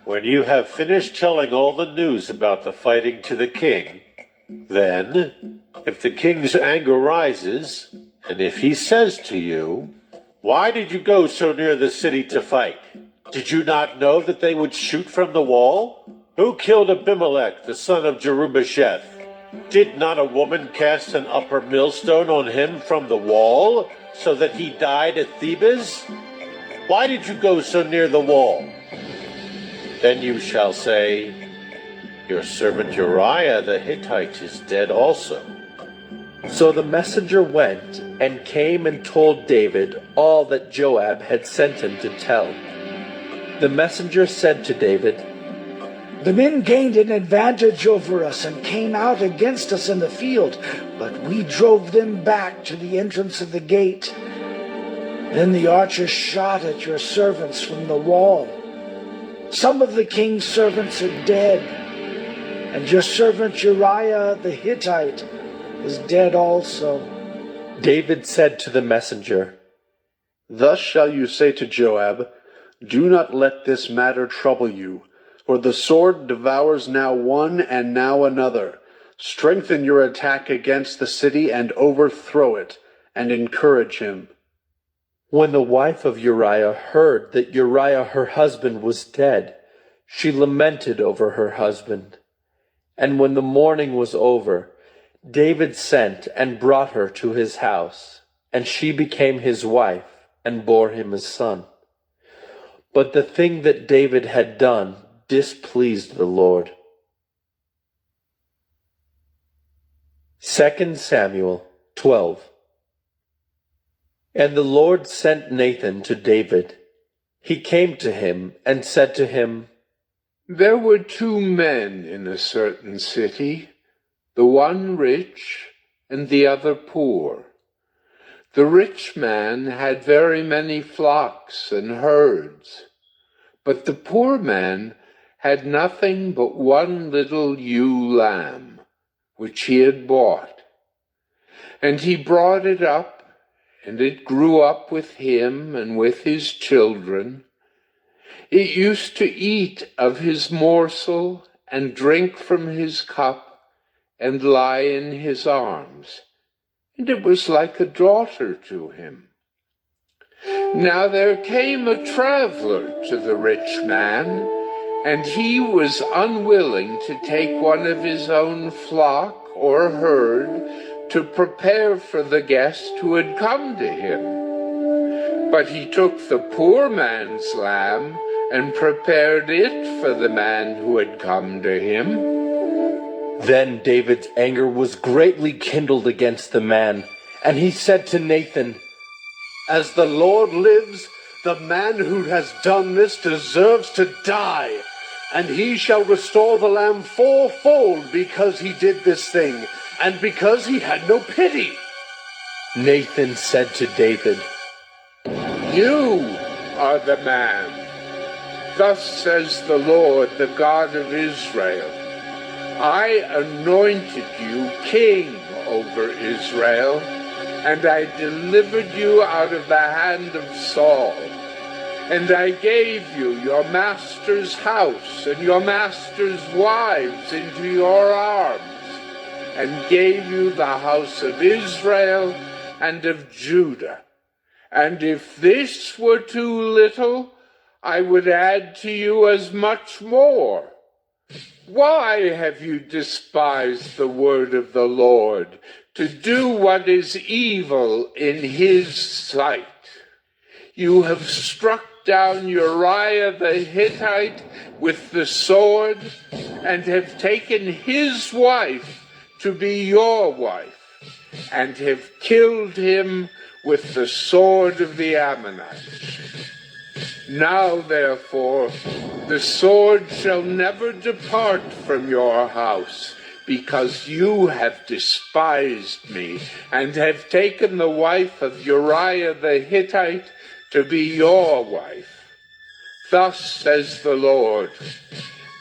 When you have finished telling all the news about the fighting to the king, then, if the king's anger rises, and if he says to you, Why did you go so near the city to fight? Did you not know that they would shoot from the wall? Who killed Abimelech, the son of Jerubasheth? Did not a woman cast an upper millstone on him from the wall, so that he died at Thebes? Why did you go so near the wall? Then you shall say, Your servant Uriah the Hittite is dead also. So the messenger went and came and told David all that Joab had sent him to tell. The messenger said to David, The men gained an advantage over us and came out against us in the field, but we drove them back to the entrance of the gate. Then the archers shot at your servants from the wall. Some of the king's servants are dead, and your servant Uriah the Hittite is dead also. David said to the messenger, Thus shall you say to Joab, Do not let this matter trouble you, for the sword devours now one and now another. Strengthen your attack against the city and overthrow it, and encourage him. When the wife of Uriah heard that Uriah her husband was dead, she lamented over her husband. And when the mourning was over, David sent and brought her to his house, and she became his wife and bore him a son. But the thing that David had done displeased the Lord. 2 Samuel 12. And the Lord sent Nathan to David. He came to him and said to him, There were 2 men in a certain city, the one rich and the other poor. The rich man had very many flocks and herds, but the poor man had nothing but one little ewe lamb, which he had bought. And he brought it up, and it grew up with him and with his children. It used to eat of his morsel and drink from his cup and lie in his arms, and it was like a daughter to him. Now there came a traveler to the rich man, and he was unwilling to take one of his own flock or herd to prepare for the guest who had come to him. But he took the poor man's lamb and prepared it for the man who had come to him. Then David's anger was greatly kindled against the man, and he said to Nathan, As the Lord lives, the man who has done this deserves to die, and he shall restore the lamb 4-fold because he did this thing, and because he had no pity. Nathan said to David, You are the man. Thus says the Lord, the God of Israel, I anointed you king over Israel, and I delivered you out of the hand of Saul. And I gave you your master's house and your master's wives into your arms, and gave you the house of Israel and of Judah. And if this were too little, I would add to you as much more. Why have you despised the word of the Lord, to do what is evil in his sight? You have struck down Uriah the Hittite with the sword, and have taken his wife to be your wife, and have killed him with the sword of the Ammonites. Now, therefore, the sword shall never depart from your house, because you have despised me, and have taken the wife of Uriah the Hittite to be your wife. Thus says the Lord,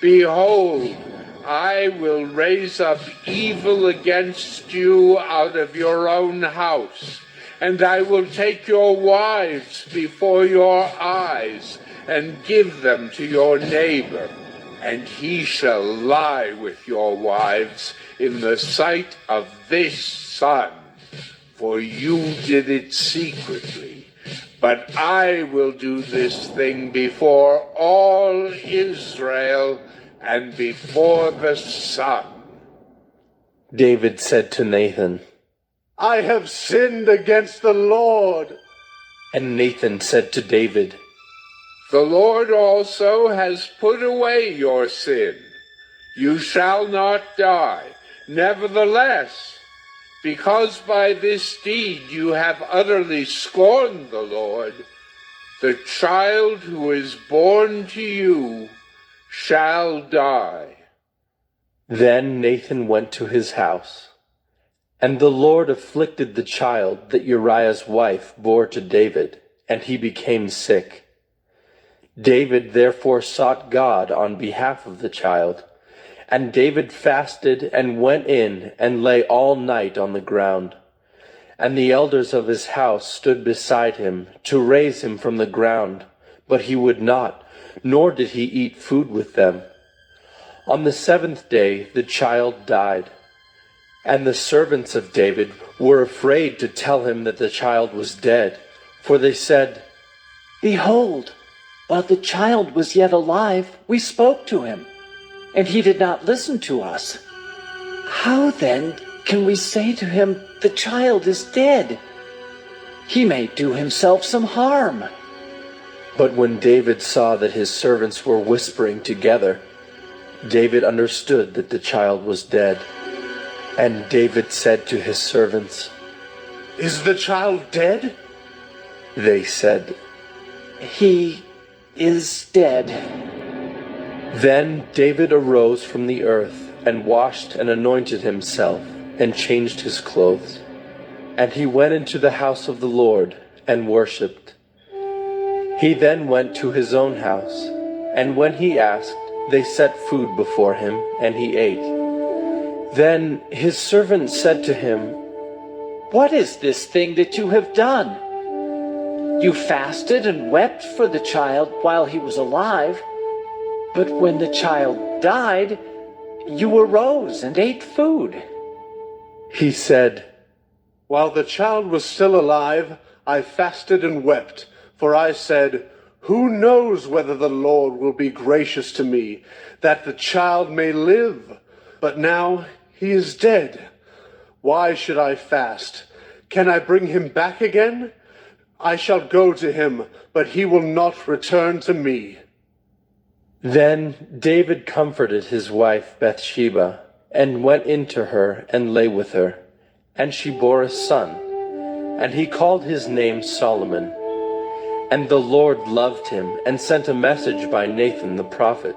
Behold, I will raise up evil against you out of your own house, and I will take your wives before your eyes, and give them to your neighbor, and he shall lie with your wives in the sight of this sun, for you did it secretly. But I will do this thing before all Israel and before the sun. David said to Nathan, I have sinned against the Lord. And Nathan said to David, The Lord also has put away your sin. You shall not die. Nevertheless, because by this deed you have utterly scorned the Lord, the child who is born to you shall die. Then Nathan went to his house. And the Lord afflicted the child that Uriah's wife bore to David, and he became sick. David therefore sought God on behalf of the child, and David fasted and went in and lay all night on the ground. And the elders of his house stood beside him to raise him from the ground, but he would not, nor did he eat food with them. On the 7th day the child died. And the servants of David were afraid to tell him that the child was dead, for they said, Behold, while the child was yet alive, we spoke to him, and he did not listen to us. How then can we say to him, the child is dead? He may do himself some harm. But when David saw that his servants were whispering together, David understood that the child was dead. And David said to his servants, Is the child dead? They said, He is dead. Then David arose from the earth, and washed and anointed himself, and changed his clothes. And he went into the house of the Lord, and worshipped. He then went to his own house, and when he asked, they set food before him, and he ate. Then his servant said to him, What is this thing that you have done? You fasted and wept for the child while he was alive, but when the child died, you arose and ate food. He said, While the child was still alive, I fasted and wept, for I said, Who knows whether the Lord will be gracious to me, that the child may live? But now he is dead. Why should I fast? Can I bring him back again? I shall go to him, but he will not return to me. Then David comforted his wife Bathsheba, and went in to her, and lay with her. And she bore a son, and he called his name Solomon. And the Lord loved him, and sent a message by Nathan the prophet.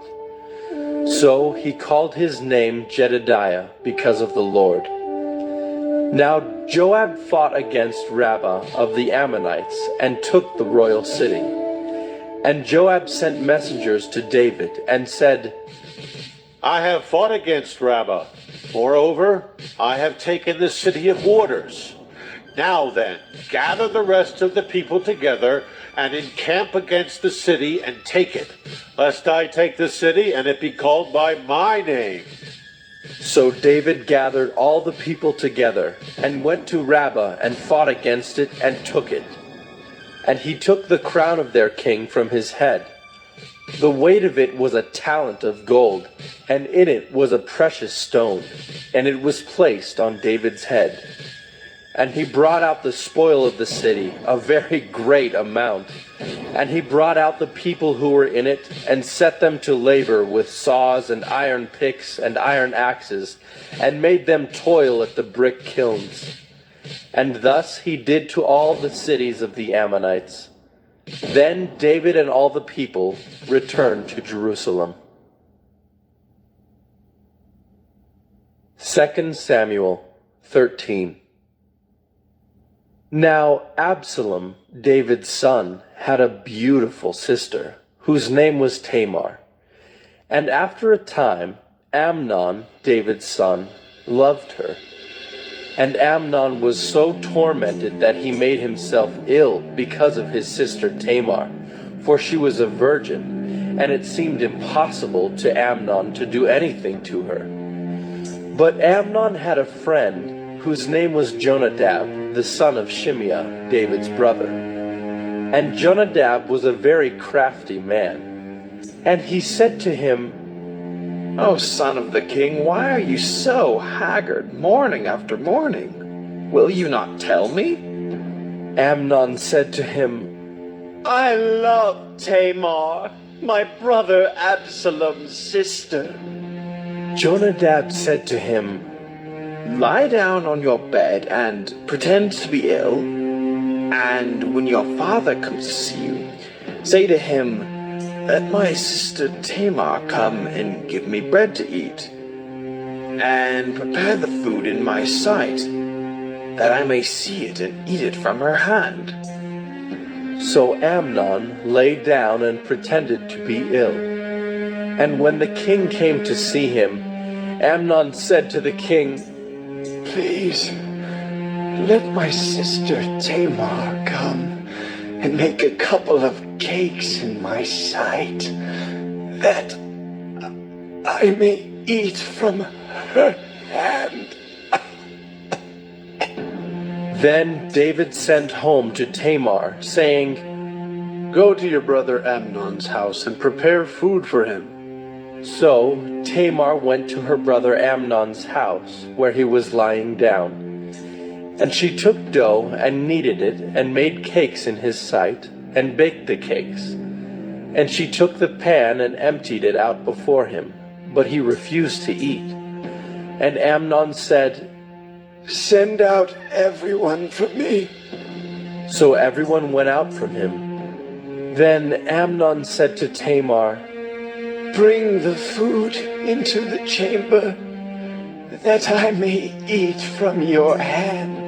So he called his name Jedediah, because of the Lord. Now Joab fought against Rabbah of the Ammonites, and took the royal city. And Joab sent messengers to David, and said, I have fought against Rabbah. Moreover, I have taken the city of waters. Now then, gather the rest of the people together, and encamp against the city, and take it, lest I take the city, and it be called by my name. So David gathered all the people together, and went to Rabbah, and fought against it, and took it. And he took the crown of their king from his head. The weight of it was a talent of gold, and in it was a precious stone, and it was placed on David's head. And he brought out the spoil of the city, a very great amount. And he brought out the people who were in it, and set them to labor with saws and iron picks and iron axes, and made them toil at the brick kilns. And thus he did to all the cities of the Ammonites. Then David and all the people returned to Jerusalem. 2 Samuel 13. Now Absalom, David's son, had a beautiful sister, whose name was Tamar. And after a time, Amnon, David's son, loved her. And Amnon was so tormented that he made himself ill because of his sister Tamar, for she was a virgin, and it seemed impossible to Amnon to do anything to her. But Amnon had a friend whose name was Jonadab, the son of Shimeah, David's brother. And Jonadab was a very crafty man. And he said to him, O son of the king, why are you so haggard morning after morning? Will you not tell me? Amnon said to him, I love Tamar, my brother Absalom's sister. Jonadab said to him, Lie down on your bed and pretend to be ill, and when your father comes to see you, say to him, Let my sister Tamar come and give me bread to eat, and prepare the food in my sight, that I may see it and eat it from her hand. So Amnon lay down and pretended to be ill. And when the king came to see him, Amnon said to the king, Please, let my sister Tamar come and make a couple of cakes in my sight, that I may eat from her hand. Then David sent home to Tamar, saying, Go to your brother Amnon's house and prepare food for him. So Tamar went to her brother Amnon's house, where he was lying down. And she took dough and kneaded it, and made cakes in his sight, and baked the cakes. And she took the pan and emptied it out before him, but he refused to eat. And Amnon said, Send out everyone from me. So everyone went out from him. Then Amnon said to Tamar, Bring the food into the chamber, that I may eat from your hand.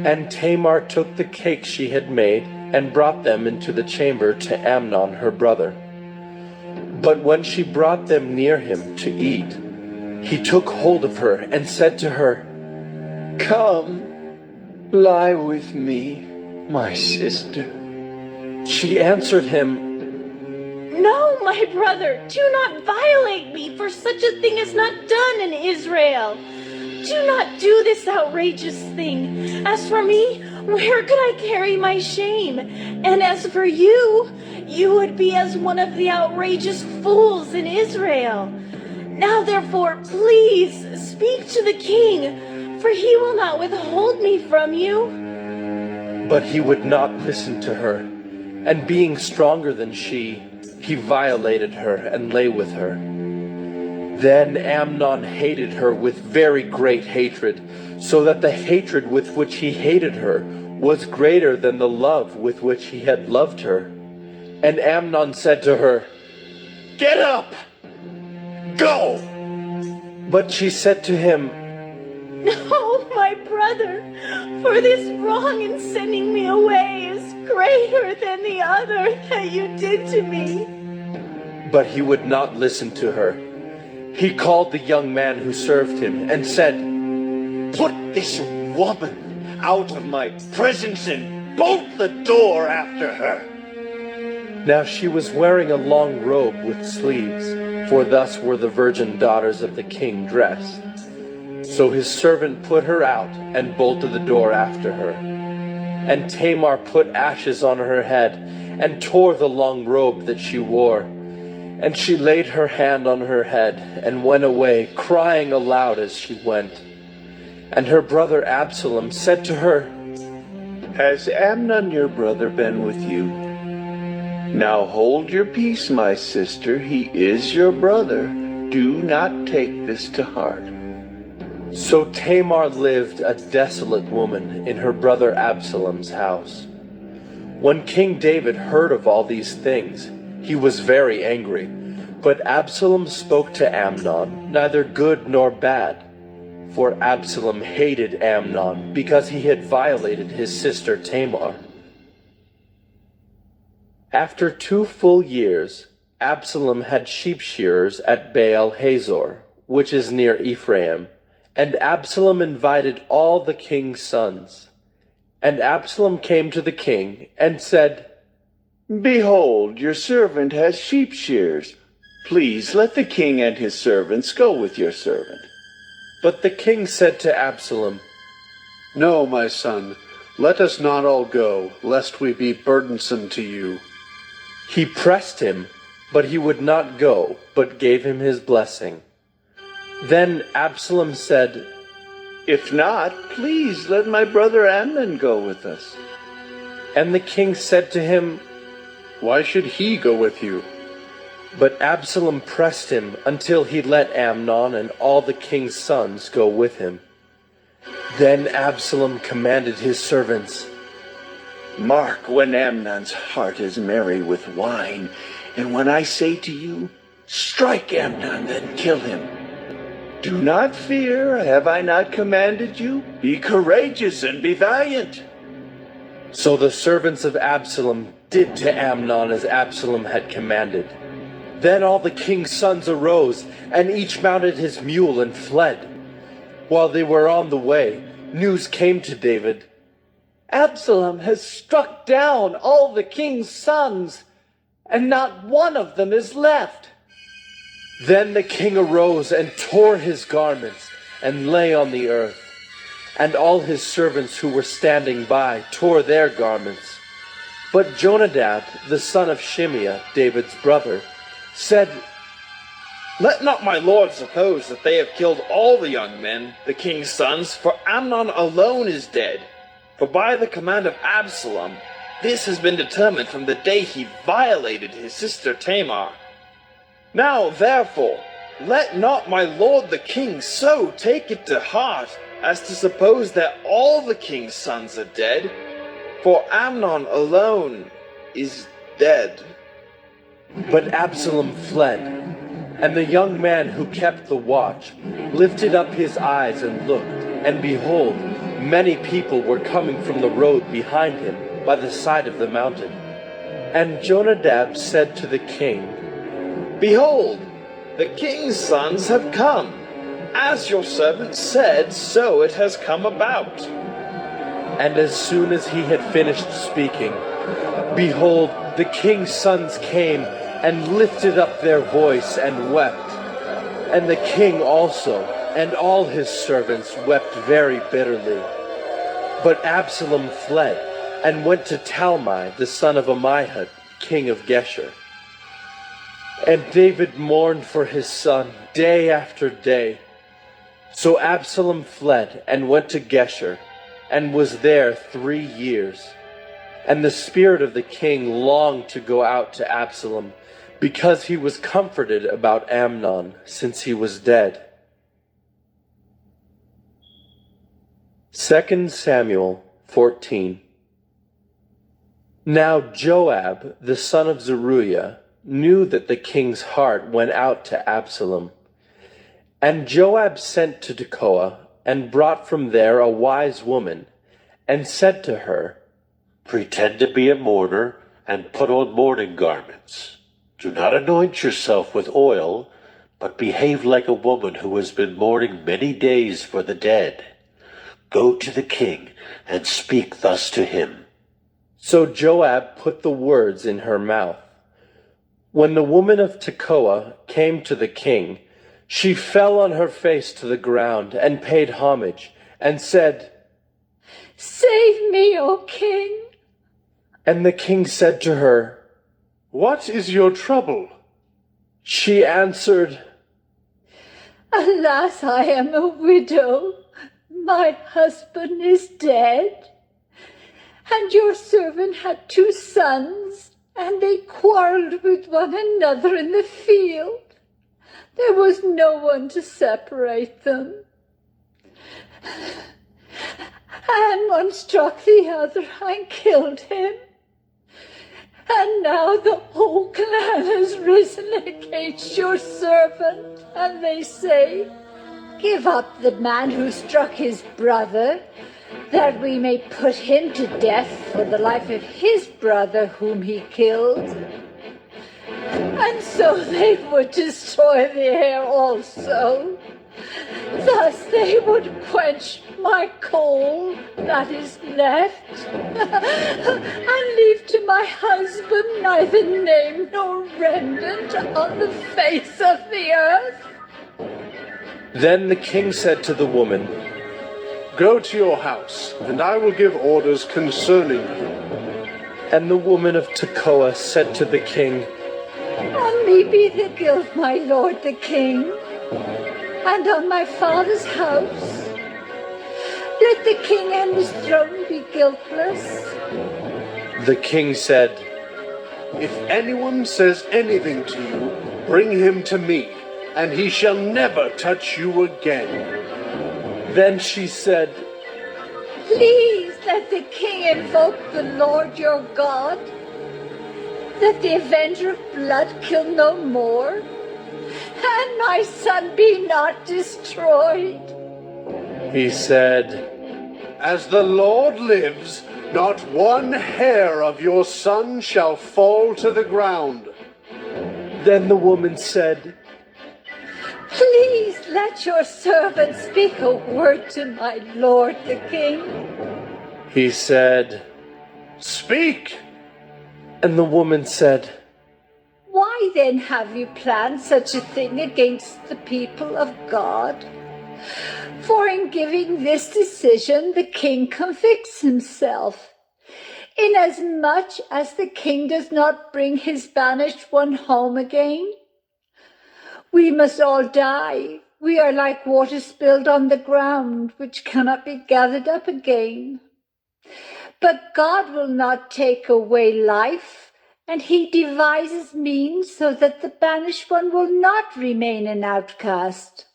And Tamar took the cakes she had made and brought them into the chamber to Amnon her brother. But when she brought them near him to eat, he took hold of her and said to her, Come, lie with me, my sister. She answered him, No, my brother, do not violate me, for such a thing is not done in Israel. Do not do this outrageous thing. As for me, where could I carry my shame? And as for you, you would be as one of the outrageous fools in Israel. Now therefore, please speak to the king, for he will not withhold me from you. But he would not listen to her, and being stronger than she, he violated her and lay with her. Then Amnon hated her with very great hatred, so that the hatred with which he hated her was greater than the love with which he had loved her. And Amnon said to her, Get up! Go! But she said to him, No, my brother, for this wrong in sending me away is greater than the other that you did to me. But he would not listen to her. He called the young man who served him and said, Put this woman out of my presence and bolt the door after her. Now she was wearing a long robe with sleeves, for thus were the virgin daughters of the king dressed. So his servant put her out and bolted the door after her. And Tamar put ashes on her head and tore the long robe that she wore. And she laid her hand on her head and went away, crying aloud as she went. And her brother Absalom said to her, Has Amnon your brother been with you? Now hold your peace, my sister. He is your brother. Do not take this to heart. So Tamar lived a desolate woman in her brother Absalom's house. When King David heard of all these things, he was very angry. But Absalom spoke to Amnon, neither good nor bad. For Absalom hated Amnon because he had violated his sister Tamar. After 2 full years, Absalom had sheep shearers at Baal Hazor, which is near Ephraim. And Absalom invited all the king's sons. And Absalom came to the king and said, Behold, your servant has sheep shears. Please let the king and his servants go with your servant. But the king said to Absalom, No, my son, let us not all go, lest we be burdensome to you. He pressed him, but he would not go, but gave him his blessing. Then Absalom said, If not, please let my brother Amnon go with us. And the king said to him, Why should he go with you? But Absalom pressed him until he let Amnon and all the king's sons go with him. Then Absalom commanded his servants, Mark when Amnon's heart is merry with wine, and when I say to you, Strike Amnon, then kill him. Do not fear, have I not commanded you? Be courageous and be valiant. So the servants of Absalom did to Amnon as Absalom had commanded. Then all the king's sons arose, and each mounted his mule and fled. While they were on the way, news came to David. Absalom has struck down all the king's sons, and not one of them is left. Then the king arose and tore his garments and lay on the earth. And all his servants who were standing by tore their garments. But Jonadab, the son of Shimeah, David's brother, said, Let not my lord suppose that they have killed all the young men, the king's sons, for Amnon alone is dead. For by the command of Absalom, this has been determined from the day he violated his sister Tamar. Now, therefore, let not my lord the king so take it to heart, as to suppose that all the king's sons are dead, for Amnon alone is dead. But Absalom fled, and the young man who kept the watch lifted up his eyes and looked, and behold, many people were coming from the road behind him by the side of the mountain. And Jonadab said to the king, Behold, the king's sons have come. As your servant said, so it has come about. And as soon as he had finished speaking, behold, the king's sons came and lifted up their voice and wept. And the king also and all his servants wept very bitterly. But Absalom fled and went to Talmai, the son of Ammihud, king of Geshur. And David mourned for his son day after day. So Absalom fled and went to Geshur, and was there 3 years. And the spirit of the king longed to go out to Absalom, because he was comforted about Amnon, since he was dead. 2 Samuel 14. Now Joab, the son of Zeruiah, knew that the king's heart went out to Absalom. And Joab sent to Tekoa, and brought from there a wise woman, and said to her, Pretend to be a mourner, and put on mourning garments. Do not anoint yourself with oil, but behave like a woman who has been mourning many days for the dead. Go to the king, and speak thus to him. So Joab put the words in her mouth. When the woman of Tekoa came to the king, she fell on her face to the ground and paid homage, and said, Save me, O king. And the king said to her, What is your trouble? She answered, Alas, I am a widow. My husband is dead. And your servant had 2 sons, and they quarreled with one another in the field. There was no one to separate them. And one struck the other and killed him. And now the whole clan has risen against your servant, and they say, Give up the man who struck his brother, that we may put him to death for the life of his brother whom he killed. And so they would destroy the heir also. Thus they would quench my coal that is left, and leave to my husband neither name nor remnant on the face of the earth. Then the king said to the woman, Go to your house, and I will give orders concerning you. And the woman of Tekoa said to the king, On me be the guilt, my lord the king, and on my father's house. Let the king and his throne be guiltless. The king said, If anyone says anything to you, bring him to me, and he shall never touch you again. Then she said, Please let the king invoke the Lord your God, that the avenger of blood kill no more, and my son be not destroyed. He said, As the Lord lives, not one hair of your son shall fall to the ground. Then the woman said, Please let your servant speak a word to my lord the king. He said, Speak. And the woman said, Why then have you planned such a thing against the people of God? For in giving this decision, the king convicts himself, inasmuch as the king does not bring his banished one home again. We must all die. We are like water spilled on the ground, which cannot be gathered up again. But God will not take away life, and he devises means so that the banished one will not remain an outcast.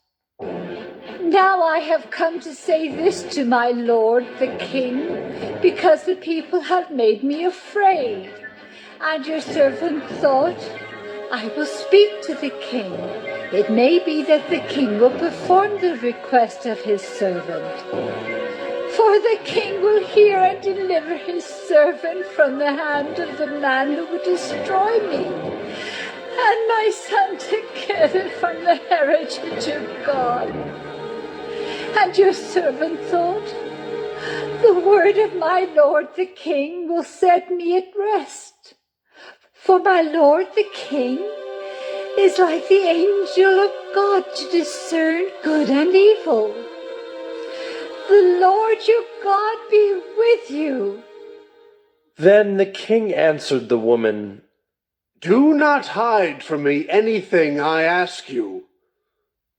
Now I have come to say this to my lord the king, because the people have made me afraid. And your servant thought, I will speak to the king. It may be that the king will perform the request of his servant. For the king will hear and deliver his servant from the hand of the man who would destroy me, and my son together from the heritage of God. And your servant thought, the word of my lord the king will set me at rest. For my lord the king is like the angel of God to discern good and evil. The Lord your God be with you. Then the king answered the woman, Do not hide from me anything I ask you.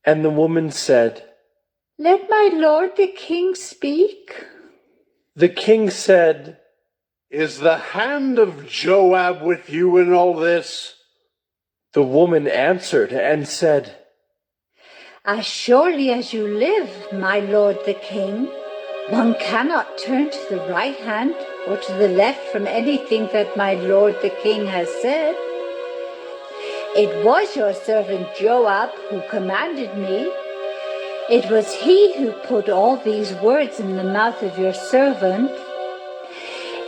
And the woman said, Let my lord the king speak. The king said, Is the hand of Joab with you in all this? The woman answered and said, As surely as you live, my lord the king, one cannot turn to the right hand or to the left from anything that my lord the king has said. It was your servant Joab who commanded me. It was he who put all these words in the mouth of your servant.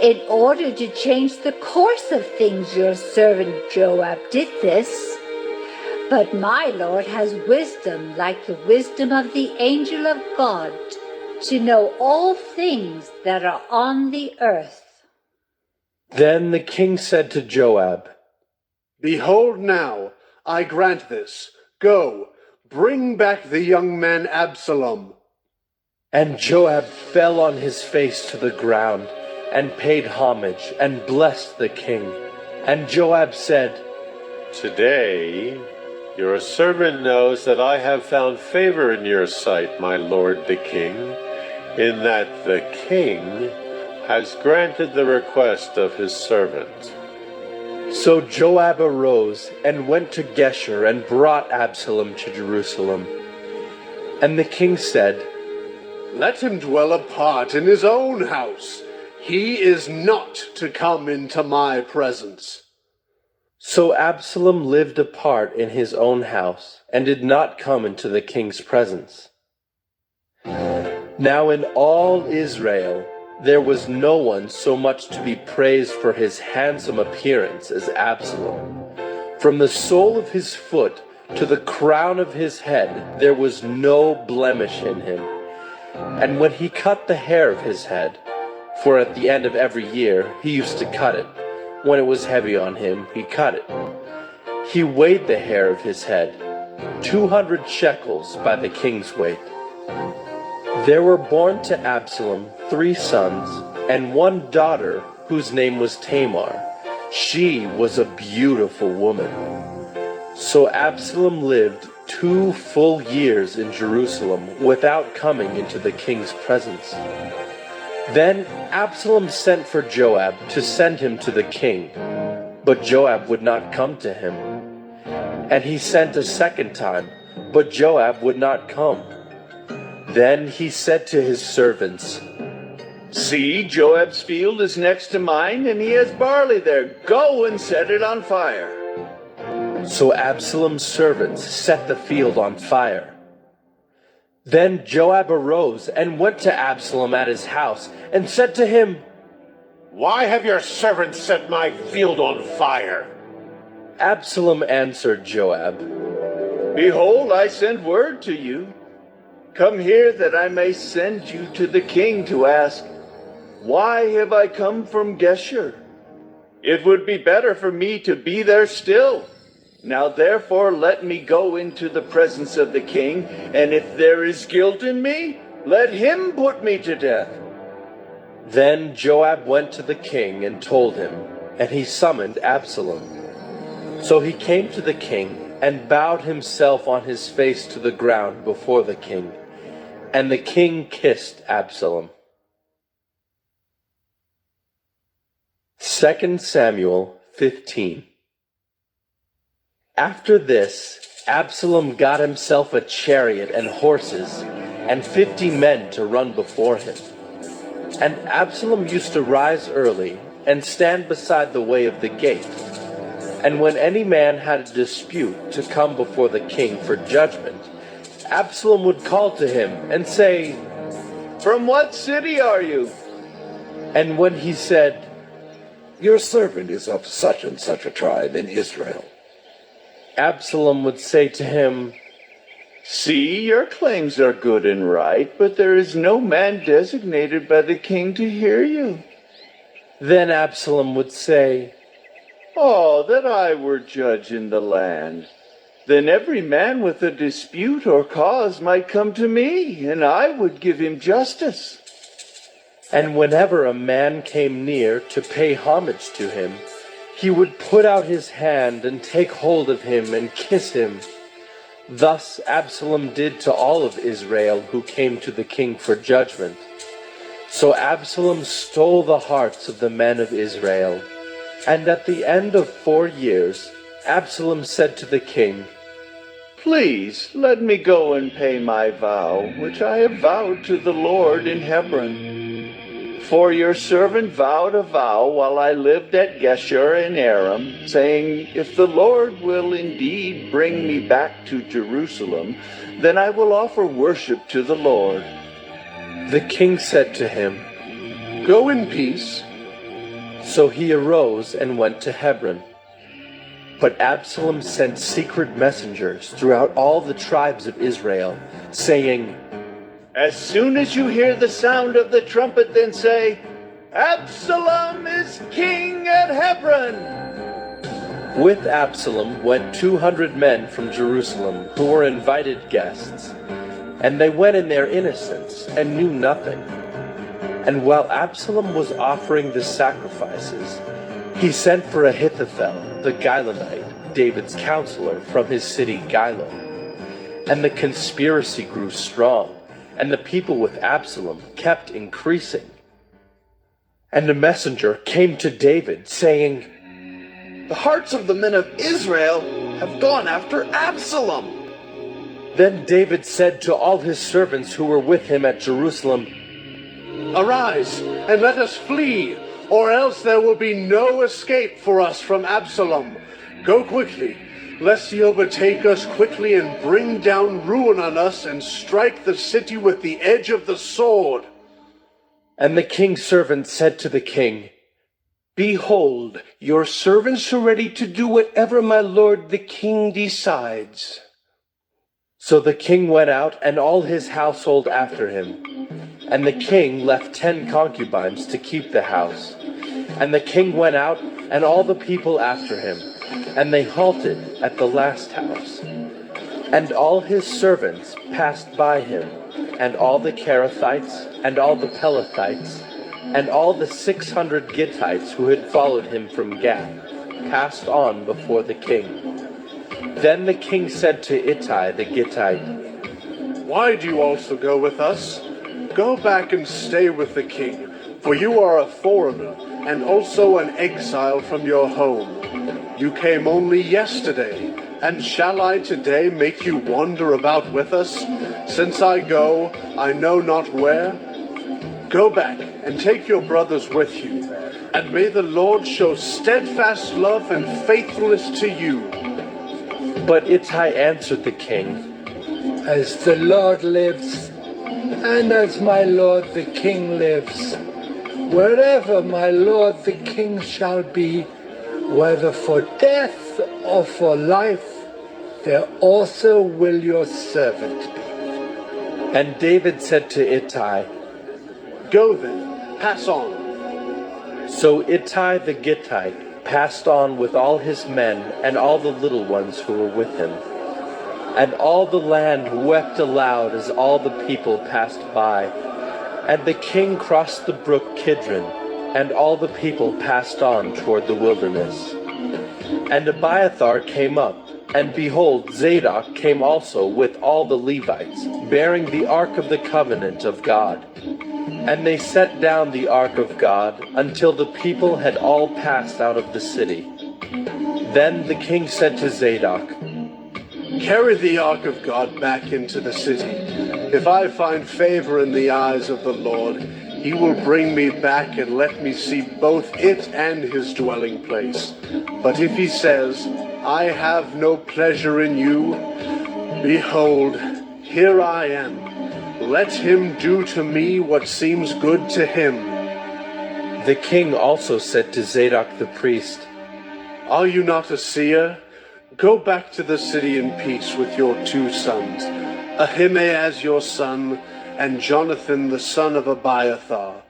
In order to change the course of things, your servant Joab did this. But my Lord has wisdom like the wisdom of the angel of God, to know all things that are on the earth. Then the king said to Joab, Behold now, I grant this. Go, bring back the young man Absalom. And Joab fell on his face to the ground, and paid homage, and blessed the king. And Joab said, Today your servant knows that I have found favor in your sight, my lord the king, in that the king has granted the request of his servant. So Joab arose and went to Geshur and brought Absalom to Jerusalem. And the king said, Let him dwell apart in his own house. He is not to come into my presence. So Absalom lived apart in his own house, and did not come into the king's presence. Now in all Israel there was no one so much to be praised for his handsome appearance as Absalom. From the sole of his foot to the crown of his head there was no blemish in him. And when he cut the hair of his head, for at the end of every year he used to cut it, when it was heavy on him, he cut it. He weighed the hair of his head, 200 shekels by the king's weight. There were born to Absalom 3 sons, and 1 daughter, whose name was Tamar. She was a beautiful woman. So Absalom lived 2 full years in Jerusalem without coming into the king's presence. Then Absalom sent for Joab to send him to the king, but Joab would not come to him. And he sent a second time, but Joab would not come. Then he said to his servants, See, Joab's field is next to mine, and he has barley there. Go and set it on fire. So Absalom's servants set the field on fire. Then Joab arose and went to Absalom at his house, and said to him, Why have your servants set my field on fire? Absalom answered Joab, Behold, I send word to you. Come here that I may send you to the king to ask, Why have I come from Geshur? It would be better for me to be there still. Now therefore let me go into the presence of the king, and if there is guilt in me, let him put me to death. Then Joab went to the king and told him, and he summoned Absalom. So he came to the king and bowed himself on his face to the ground before the king, and the king kissed Absalom. 2 Samuel 15. After this, Absalom got himself a chariot and horses, and 50 men to run before him. And Absalom used to rise early and stand beside the way of the gate. And when any man had a dispute to come before the king for judgment, Absalom would call to him and say, "From what city are you?" And when he said, "Your servant is of such and such a tribe in Israel," Absalom would say to him, "See, your claims are good and right, but there is no man designated by the king to hear you." Then Absalom would say, "Oh, that I were judge in the land. Then every man with a dispute or cause might come to me, and I would give him justice." And whenever a man came near to pay homage to him, he would put out his hand and take hold of him and kiss him. Thus Absalom did to all of Israel who came to the king for judgment. So Absalom stole the hearts of the men of Israel. And at the end of 4 years, Absalom said to the king, "Please let me go and pay my vow, which I have vowed to the Lord in Hebron. For your servant vowed a vow while I lived at Geshur in Aram, saying, 'If the Lord will indeed bring me back to Jerusalem, then I will offer worship to the Lord.'" The king said to him, "Go in peace." So he arose and went to Hebron. But Absalom sent secret messengers throughout all the tribes of Israel, saying, "As soon as you hear the sound of the trumpet, then say, 'Absalom is king at Hebron.'" With Absalom went 200 men from Jerusalem who were invited guests, and they went in their innocence and knew nothing. And while Absalom was offering the sacrifices, he sent for Ahithophel, the Gilonite, David's counselor, from his city Gilo. And the conspiracy grew strong, and the people with Absalom kept increasing. And a messenger came to David, saying, "The hearts of the men of Israel have gone after Absalom." Then David said to all his servants who were with him at Jerusalem, "Arise, and let us flee, or else there will be no escape for us from Absalom. Go quickly, lest he overtake us quickly and bring down ruin on us and strike the city with the edge of the sword." And the king's servant said to the king, "Behold, your servants are ready to do whatever my lord the king decides." So the king went out and all his household after him. And the king left 10 concubines to keep the house. And the king went out and all the people after him. And they halted at the last house. And all his servants passed by him, and all the Kerethites, and all the Pelethites, and all the 600 Gittites who had followed him from Gath, passed on before the king. Then the king said to Ittai the Gittite, "Why do you also go with us? Go back and stay with the king, for you are a foreigner, and also an exile from your home. You came only yesterday, and shall I today make you wander about with us? Since I go, I know not where. Go back and take your brothers with you, and may the Lord show steadfast love and faithfulness to you." But Ittai answered the king, "As the Lord lives, and as my lord the king lives, wherever my lord the king shall be, whether for death or for life, there also will your servant be." And David said to Ittai, "Go then, pass on." So Ittai the Gittite passed on with all his men and all the little ones who were with him. And all the land wept aloud as all the people passed by. And the king crossed the brook Kidron, and all the people passed on toward the wilderness. And Abiathar came up, and behold, Zadok came also with all the Levites, bearing the ark of the covenant of God. And they set down the ark of God until the people had all passed out of the city. Then the king said to Zadok, carry the ark of God back into the city. If I find favor in the eyes of the Lord, he will bring me back and let me see both it and his dwelling place. But if he says, I have no pleasure in you, behold, here I am. Let him do to me what seems good to him. The king also said to Zadok the priest, Are you not a seer? Go back to the city in peace with your 2 sons, Ahimaaz your son, and Jonathan the son of Abiathar.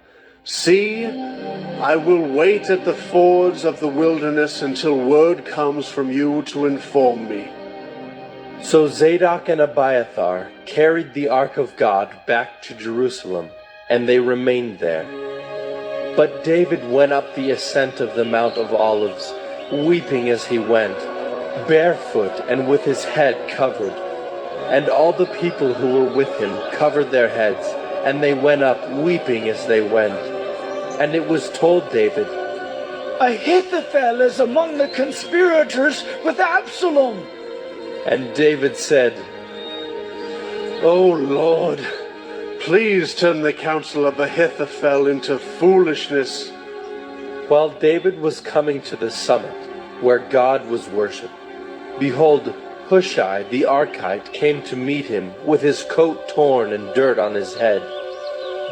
See, I will wait at the fords of the wilderness until word comes from you to inform me. So Zadok and Abiathar carried the ark of God back to Jerusalem, and they remained there. But David went up the ascent of the Mount of Olives, weeping as he went, barefoot and with his head covered. And all the people who were with him covered their heads, and they went up weeping as they went. And it was told David, Ahithophel is among the conspirators with Absalom. And David said, O Lord, please turn the counsel of Ahithophel into foolishness. While David was coming to the summit, where God was worshipped, behold, Hushai the Archite came to meet him with his coat torn and dirt on his head.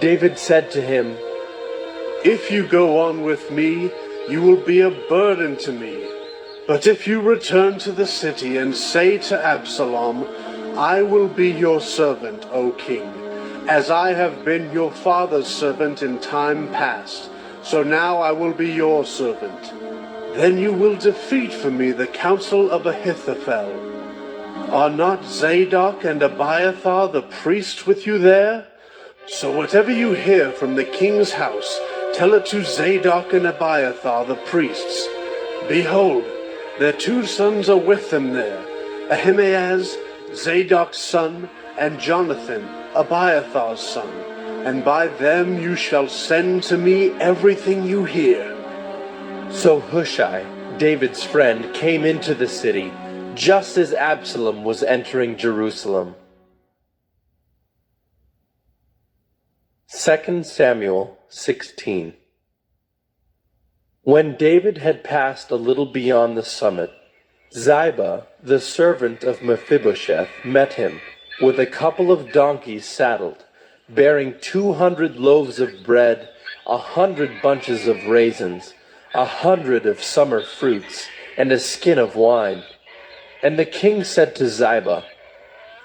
David said to him, If you go on with me, you will be a burden to me. But if you return to the city and say to Absalom, I will be your servant, O king, as I have been your father's servant in time past, so now I will be your servant. Then you will defeat for me the counsel of Ahithophel. Are not Zadok and Abiathar the priests with you there? So whatever you hear from the king's house, tell it to Zadok and Abiathar the priests. Behold, their 2 sons are with them there, Ahimaaz, Zadok's son, and Jonathan, Abiathar's son, and by them you shall send to me everything you hear. So Hushai, David's friend, came into the city, just as Absalom was entering Jerusalem. 2 Samuel 16. When David had passed a little beyond the summit, Ziba, the servant of Mephibosheth, met him, with a couple of donkeys saddled, bearing 200 loaves of bread, 100 bunches of raisins, 100 of summer fruits, and a skin of wine. And the king said to Ziba,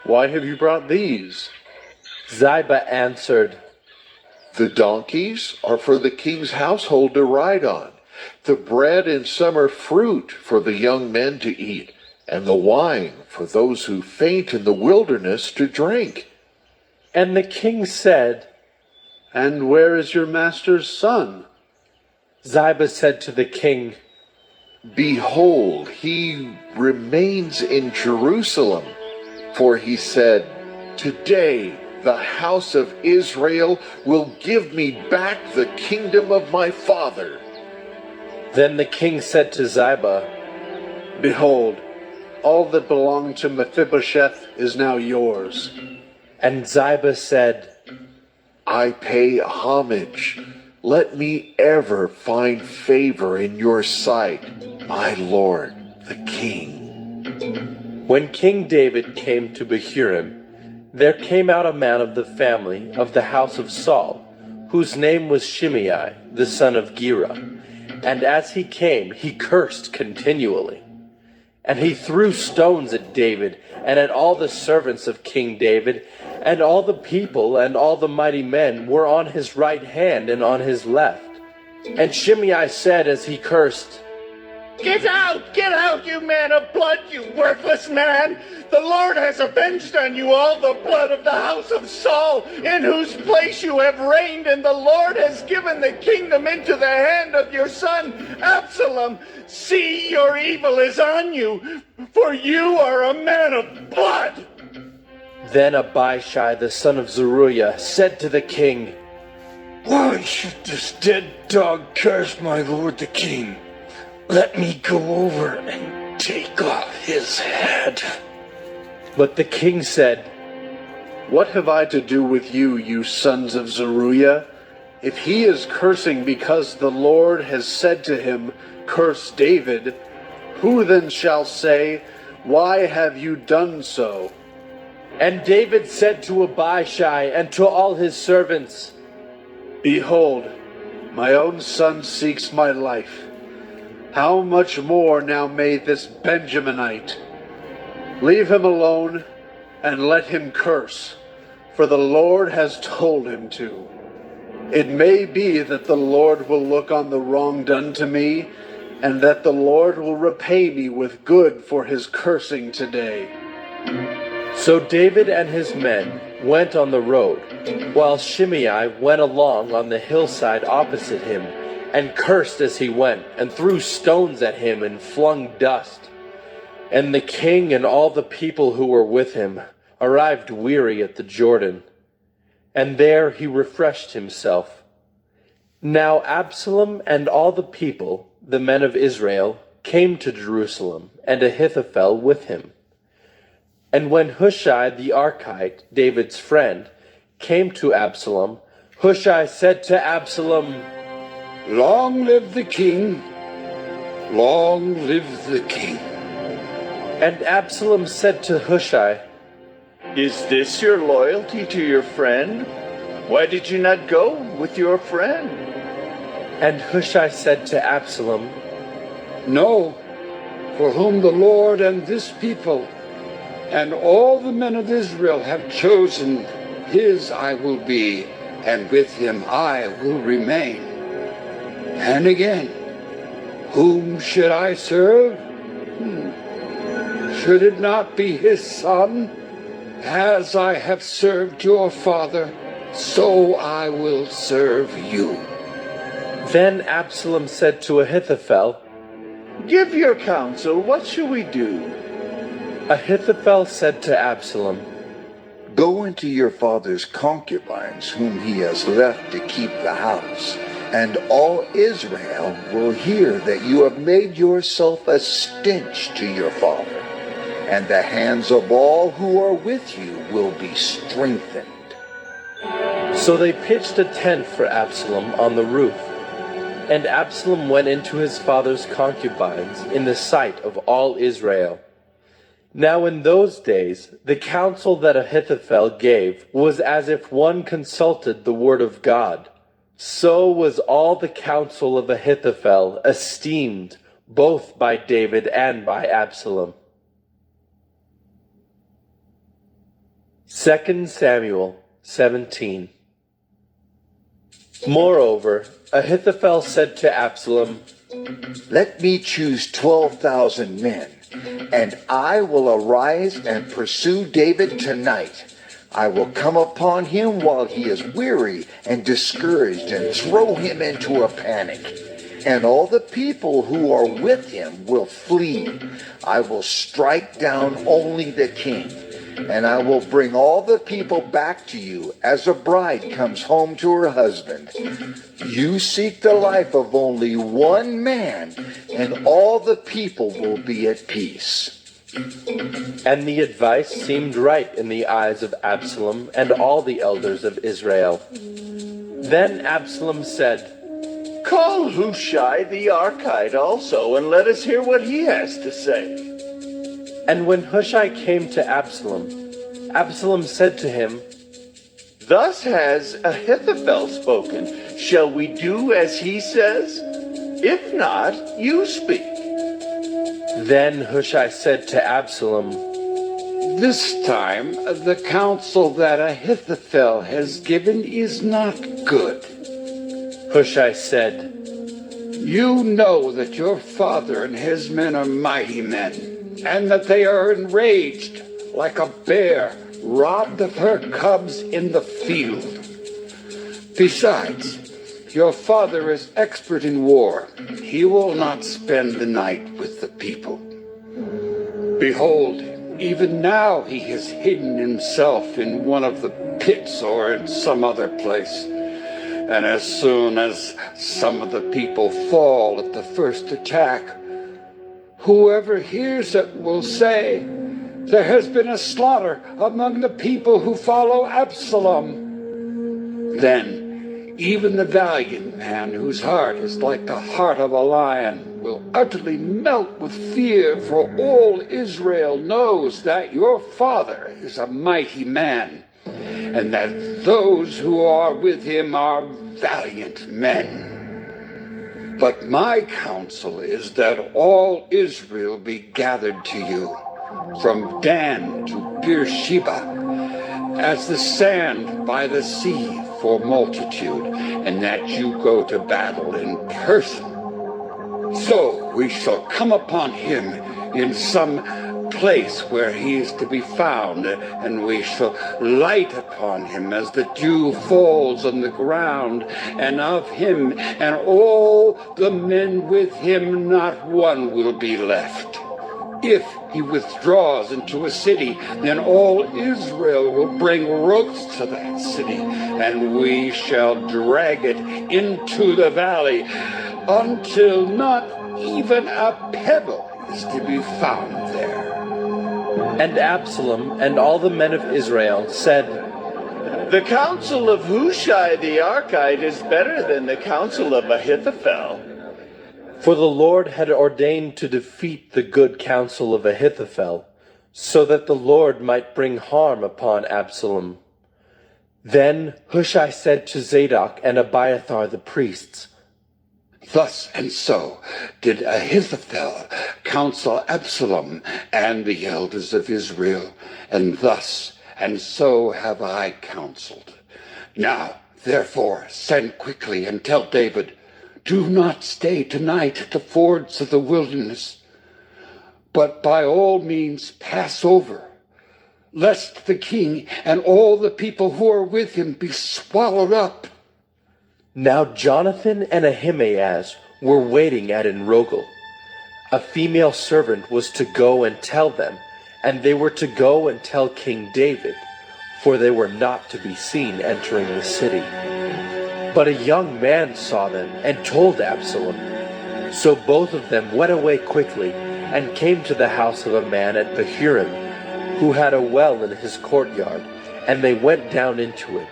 Why have you brought these? Ziba answered, The donkeys are for the king's household to ride on, the bread and summer fruit for the young men to eat, and the wine for those who faint in the wilderness to drink. And the king said, And where is your master's son? Ziba said to the king, Behold, he remains in Jerusalem. For he said, Today the house of Israel will give me back the kingdom of my father. Then the king said to Ziba, Behold, all that belonged to Mephibosheth is now yours. And Ziba said, I pay homage. Let me ever find favor in your sight, my lord, the king. When King David came to Bahurim, there came out a man of the family of the house of Saul, whose name was Shimei, the son of Gera. And as he came, he cursed continually. And he threw stones at David, and at all the servants of King David, and all the people and all the mighty men were on his right hand and on his left. And Shimei said as he cursed, Get out, you man of blood, you worthless man! The Lord has avenged on you all the blood of the house of Saul, in whose place you have reigned, and the Lord has given the kingdom into the hand of your son Absalom. See, your evil is on you, for you are a man of blood! Then Abishai the son of Zeruiah said to the king, Why should this dead dog curse my lord the king? Let me go over and take off his head. But the king said, "What have I to do with you, you sons of Zeruiah? If he is cursing because the Lord has said to him, 'Curse David,' who then shall say, 'Why have you done so?'" And David said to Abishai and to all his servants, "Behold, my own son seeks my life. How much more now may this Benjaminite? Leave him alone and let him curse, for the Lord has told him to. It may be that the Lord will look on the wrong done to me, and that the Lord will repay me with good for his cursing today." So David and his men went on the road, while Shimei went along on the hillside opposite him, and cursed as he went, and threw stones at him and flung dust. And the king and all the people who were with him arrived weary at the Jordan, and there he refreshed himself. Now Absalom and all the people, the men of Israel, came to Jerusalem, and Ahithophel with him. And when Hushai the Archite, David's friend, came to Absalom, Hushai said to Absalom, "Long live the king! Long live the king!" And Absalom said to Hushai, "Is this your loyalty to your friend? Why did you not go with your friend?" And Hushai said to Absalom, "No, for whom the Lord and this people and all the men of Israel have chosen, his I will be, and with him I will remain." And again, whom should I serve? Should it not be his son? As I have served your father, so I will serve you. Then Absalom said to Ahithophel, "Give your counsel, what shall we do?" Ahithophel said to Absalom, "Go into your father's concubines, whom he has left to keep the house, and all Israel will hear that you have made yourself a stench to your father, and the hands of all who are with you will be strengthened." So they pitched a tent for Absalom on the roof, and Absalom went into his father's concubines in the sight of all Israel. Now in those days, the counsel that Ahithophel gave was as if one consulted the word of God. So was all the counsel of Ahithophel esteemed, both by David and by Absalom. 2 Samuel 17. Moreover, Ahithophel said to Absalom, "Let me choose 12,000 men, and I will arise and pursue David tonight. I will come upon him while he is weary and discouraged and throw him into a panic. And all the people who are with him will flee. I will strike down only the king. And I will bring all the people back to you as a bride comes home to her husband. You seek the life of only one man, and all the people will be at peace." And the advice seemed right in the eyes of Absalom and all the elders of Israel. Then Absalom said, "Call Hushai the Archite also, and let us hear what he has to say." And when Hushai came to Absalom, Absalom said to him, "Thus has Ahithophel spoken. Shall we do as he says? If not, you speak." Then Hushai said to Absalom, "This time the counsel that Ahithophel has given is not good." Hushai said, "You know that your father and his men are mighty men, and that they are enraged like a bear robbed of her cubs in the field. Besides, your father is expert in war. He will not spend the night with the people. Behold, even now he has hidden himself in one of the pits or in some other place. And as soon as some of the people fall at the first attack, whoever hears it will say, There has been a slaughter among the people who follow Absalom. Then even the valiant man whose heart is like the heart of a lion will utterly melt with fear, for all Israel knows that your father is a mighty man, and that those who are with him are valiant men. But my counsel is that all Israel be gathered to you, from Dan to Beersheba, as the sand by the sea for multitude, and that you go to battle in person. So we shall come upon him in some place where he is to be found, and we shall light upon him as the dew falls on the ground, and of him and all the men with him not one will be left. If he withdraws into a city, then all Israel will bring ropes to that city, and we shall drag it into the valley until not even a pebble is to be found there. And Absalom and all the men of Israel said, The counsel of Hushai the Archite is better than the counsel of Ahithophel. For the Lord had ordained to defeat the good counsel of Ahithophel, so that the Lord might bring harm upon Absalom. Then Hushai said to Zadok and Abiathar the priests, Thus and so did Ahithophel counsel Absalom and the elders of Israel, and thus and so have I counseled. Now, therefore, send quickly and tell David, do not stay tonight at the fords of the wilderness, but by all means pass over, lest the king and all the people who are with him be swallowed up. Now Jonathan and Ahimaaz were waiting at Enrogel. A female servant was to go and tell them, and they were to go and tell King David, for they were not to be seen entering the city. But a young man saw them and told Absalom. So both of them went away quickly and came to the house of a man at Bahurim, who had a well in his courtyard, and they went down into it.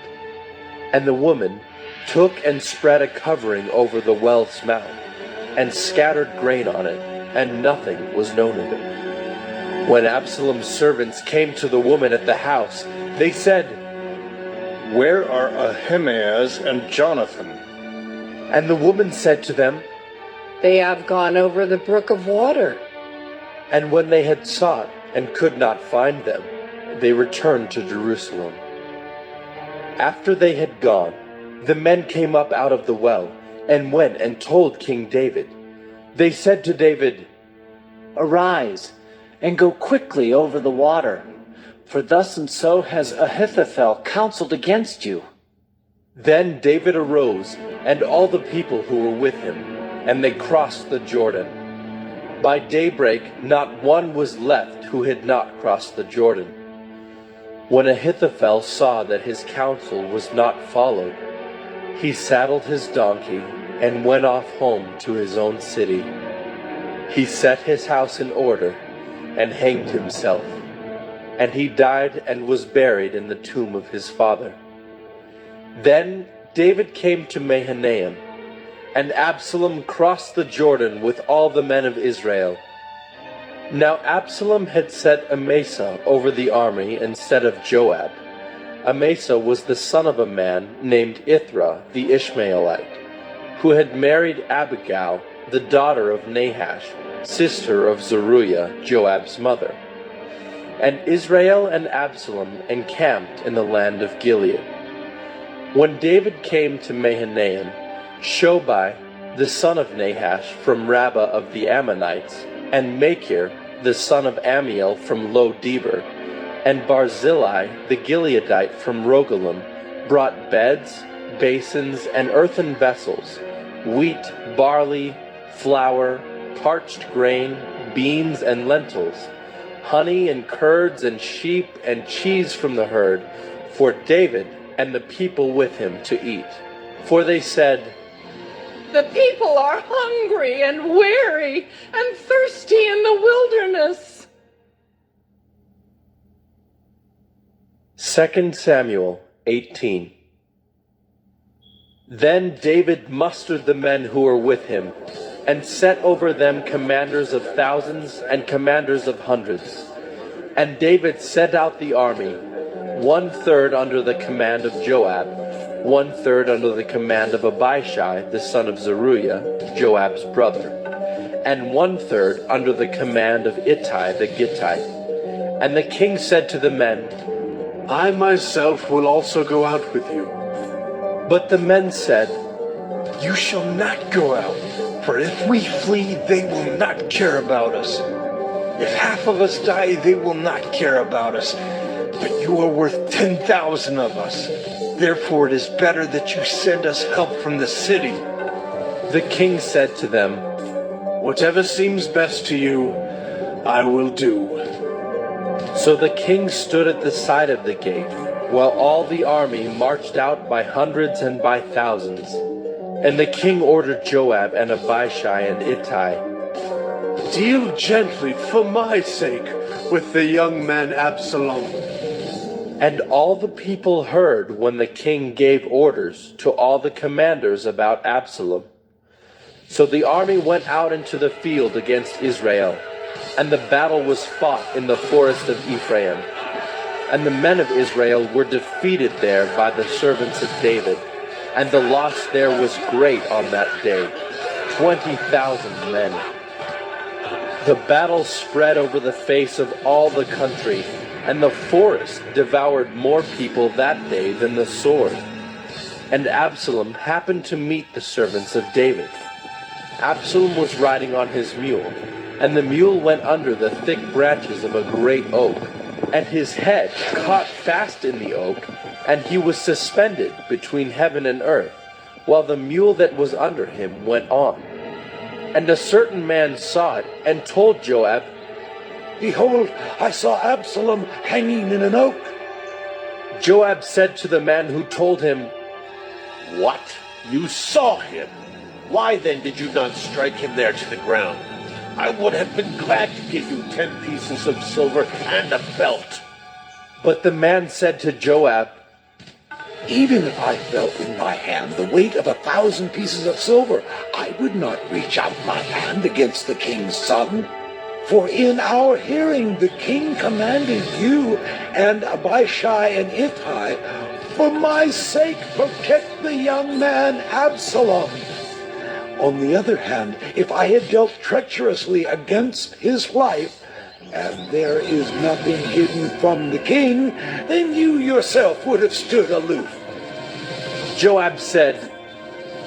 And the woman took and spread a covering over the well's mouth, and scattered grain on it, and nothing was known of it. When Absalom's servants came to the woman at the house, they said, Where are Ahimaaz and Jonathan? And the woman said to them, They have gone over the brook of water. And when they had sought and could not find them, they returned to Jerusalem. After they had gone, the men came up out of the well, and went and told King David. They said to David, Arise, and go quickly over the water, for thus and so has Ahithophel counseled against you. Then David arose, and all the people who were with him, and they crossed the Jordan. By daybreak not one was left who had not crossed the Jordan. When Ahithophel saw that his counsel was not followed, he saddled his donkey and went off home to his own city. He set his house in order and hanged himself, and he died and was buried in the tomb of his father. Then David came to Mahanaim, and Absalom crossed the Jordan with all the men of Israel. Now Absalom had set Amasa over the army instead of Joab. Amasa was the son of a man named Ithra the Ishmaelite, who had married Abigail, the daughter of Nahash, sister of Zeruiah, Joab's mother. And Israel and Absalom encamped in the land of Gilead. When David came to Mahanaim, Shobai, the son of Nahash, from Rabbah of the Ammonites, and Machir, the son of Ammiel, from Lo-debar, and Barzillai, the Gileadite, from Rogelim, brought beds, basins, and earthen vessels, wheat, barley, flour, parched grain, beans, and lentils, honey and curds and sheep and cheese from the herd, for David and the people with him to eat. For they said, The people are hungry and weary and thirsty in the wilderness. 2 Samuel 18. Then David mustered the men who were with him, and set over them commanders of thousands and commanders of hundreds. And David sent out the army, 1/3 under the command of Joab, 1/3 under the command of Abishai the son of Zeruiah, Joab's brother, and 1/3 under the command of Ittai the Gittite. And the king said to the men, I myself will also go out with you. But the men said, You shall not go out, for if we flee, they will not care about us. If half of us die, they will not care about us. But you are worth 10,000 of us. Therefore it is better that you send us help from the city. The king said to them, Whatever seems best to you, I will do. So the king stood at the side of the gate, while all the army marched out by hundreds and by thousands. And the king ordered Joab and Abishai and Ittai, Deal gently for my sake with the young man Absalom. And all the people heard when the king gave orders to all the commanders about Absalom. So the army went out into the field against Israel, and the battle was fought in the forest of Ephraim. And the men of Israel were defeated there by the servants of David, and the loss there was great on that day, 20,000 men. The battle spread over the face of all the country, and the forest devoured more people that day than the sword. And Absalom happened to meet the servants of David. Absalom was riding on his mule, and the mule went under the thick branches of a great oak, and his head caught fast in the oak, and he was suspended between heaven and earth, while the mule that was under him went on. And a certain man saw it, and told Joab, Behold, I saw Absalom hanging in an oak. Joab said to the man who told him, What? You saw him? Why then did you not strike him there to the ground? I would have been glad to give you 10 pieces of silver and a belt. But the man said to Joab, Even if I felt in my hand the weight of 1,000 pieces of silver, I would not reach out my hand against the king's son. For in our hearing the king commanded you and Abishai and Ittai, for my sake protect the young man Absalom. On the other hand, if I had dealt treacherously against his life, and there is nothing hidden from the king, then you yourself would have stood aloof. Joab said,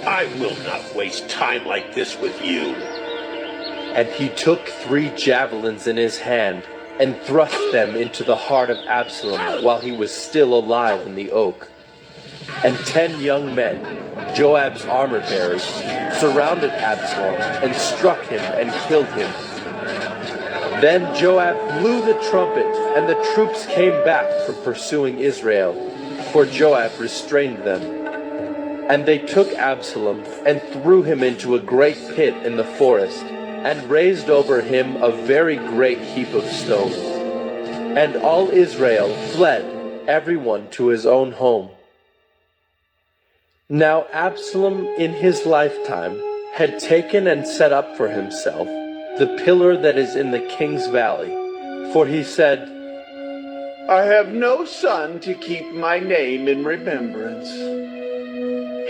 I will not waste time like this with you. And he took 3 javelins in his hand, and thrust them into the heart of Absalom while he was still alive in the oak. And 10 young men, Joab's armor-bearers, surrounded Absalom and struck him and killed him. Then Joab blew the trumpet, and the troops came back from pursuing Israel, for Joab restrained them. And they took Absalom and threw him into a great pit in the forest, and raised over him a very great heap of stones. And all Israel fled, everyone to his own home. Now Absalom in his lifetime had taken and set up for himself the pillar that is in the king's valley, for he said, I have no son to keep my name in remembrance.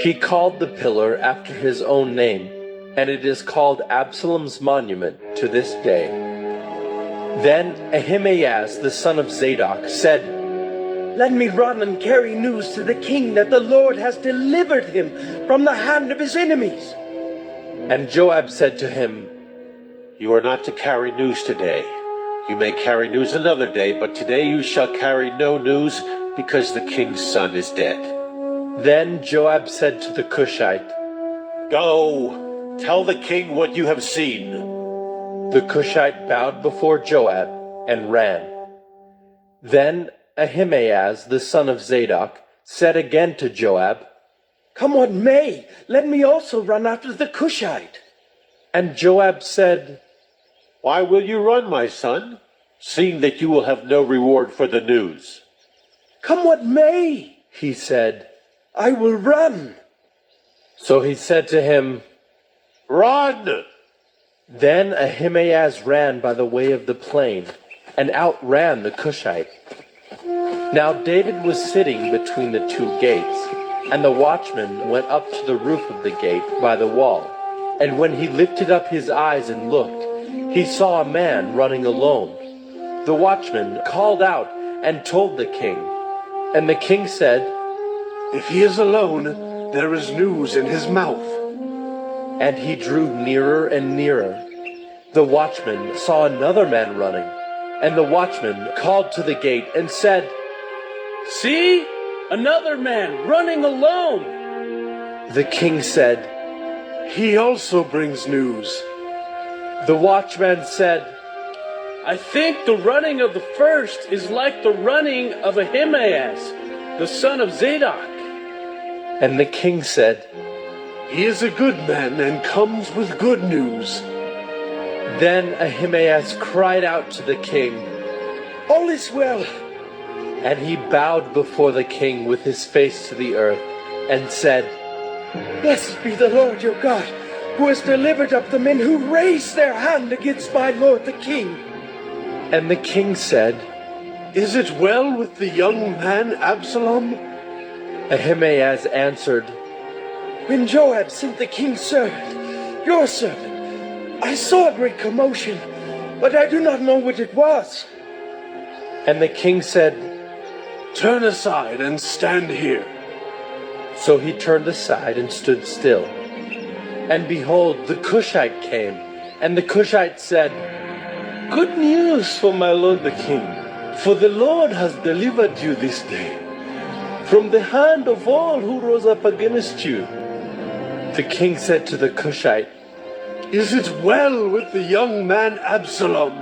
He called the pillar after his own name, and it is called Absalom's monument to this day. Then Ahimaaz the son of Zadok said, Let me run and carry news to the king that the Lord has delivered him from the hand of his enemies. And Joab said to him, You are not to carry news today. You may carry news another day, but today you shall carry no news, because the king's son is dead. Then Joab said to the Cushite, Go, tell the king what you have seen. The Cushite bowed before Joab and ran. Then Ahimaaz the son of Zadok said again to Joab, Come what may, let me also run after the Cushite. And Joab said, Why will you run, my son, seeing that you will have no reward for the news? Come what may, he said, I will run. So he said to him, Run! Then Ahimaaz ran by the way of the plain, and outran the Cushite. Now David was sitting between the two gates, and the watchman went up to the roof of the gate by the wall. And when he lifted up his eyes and looked, he saw a man running alone. The watchman called out and told the king. And the king said, If he is alone, there is news in his mouth. And he drew nearer and nearer. The watchman saw another man running, and the watchman called to the gate and said, See, another man running alone. The king said, He also brings news. The watchman said, I think the running of the first is like the running of Ahimaaz, the son of Zadok. And the king said, He is a good man and comes with good news. Then Ahimaaz cried out to the king, All is well. And he bowed before the king with his face to the earth, and said, Blessed be the Lord your God, who has delivered up the men who raised their hand against my lord the king. And the king said, Is it well with the young man Absalom? Ahimaaz answered, When Joab sent the king's servant, your servant, I saw a great commotion, but I do not know what it was. And the king said, Turn aside and stand here. So he turned aside and stood still. And behold, the Cushite came, and the Cushite said, Good news for my lord the king, for the Lord has delivered you this day from the hand of all who rose up against you. The king said to the Cushite, Is it well with the young man Absalom?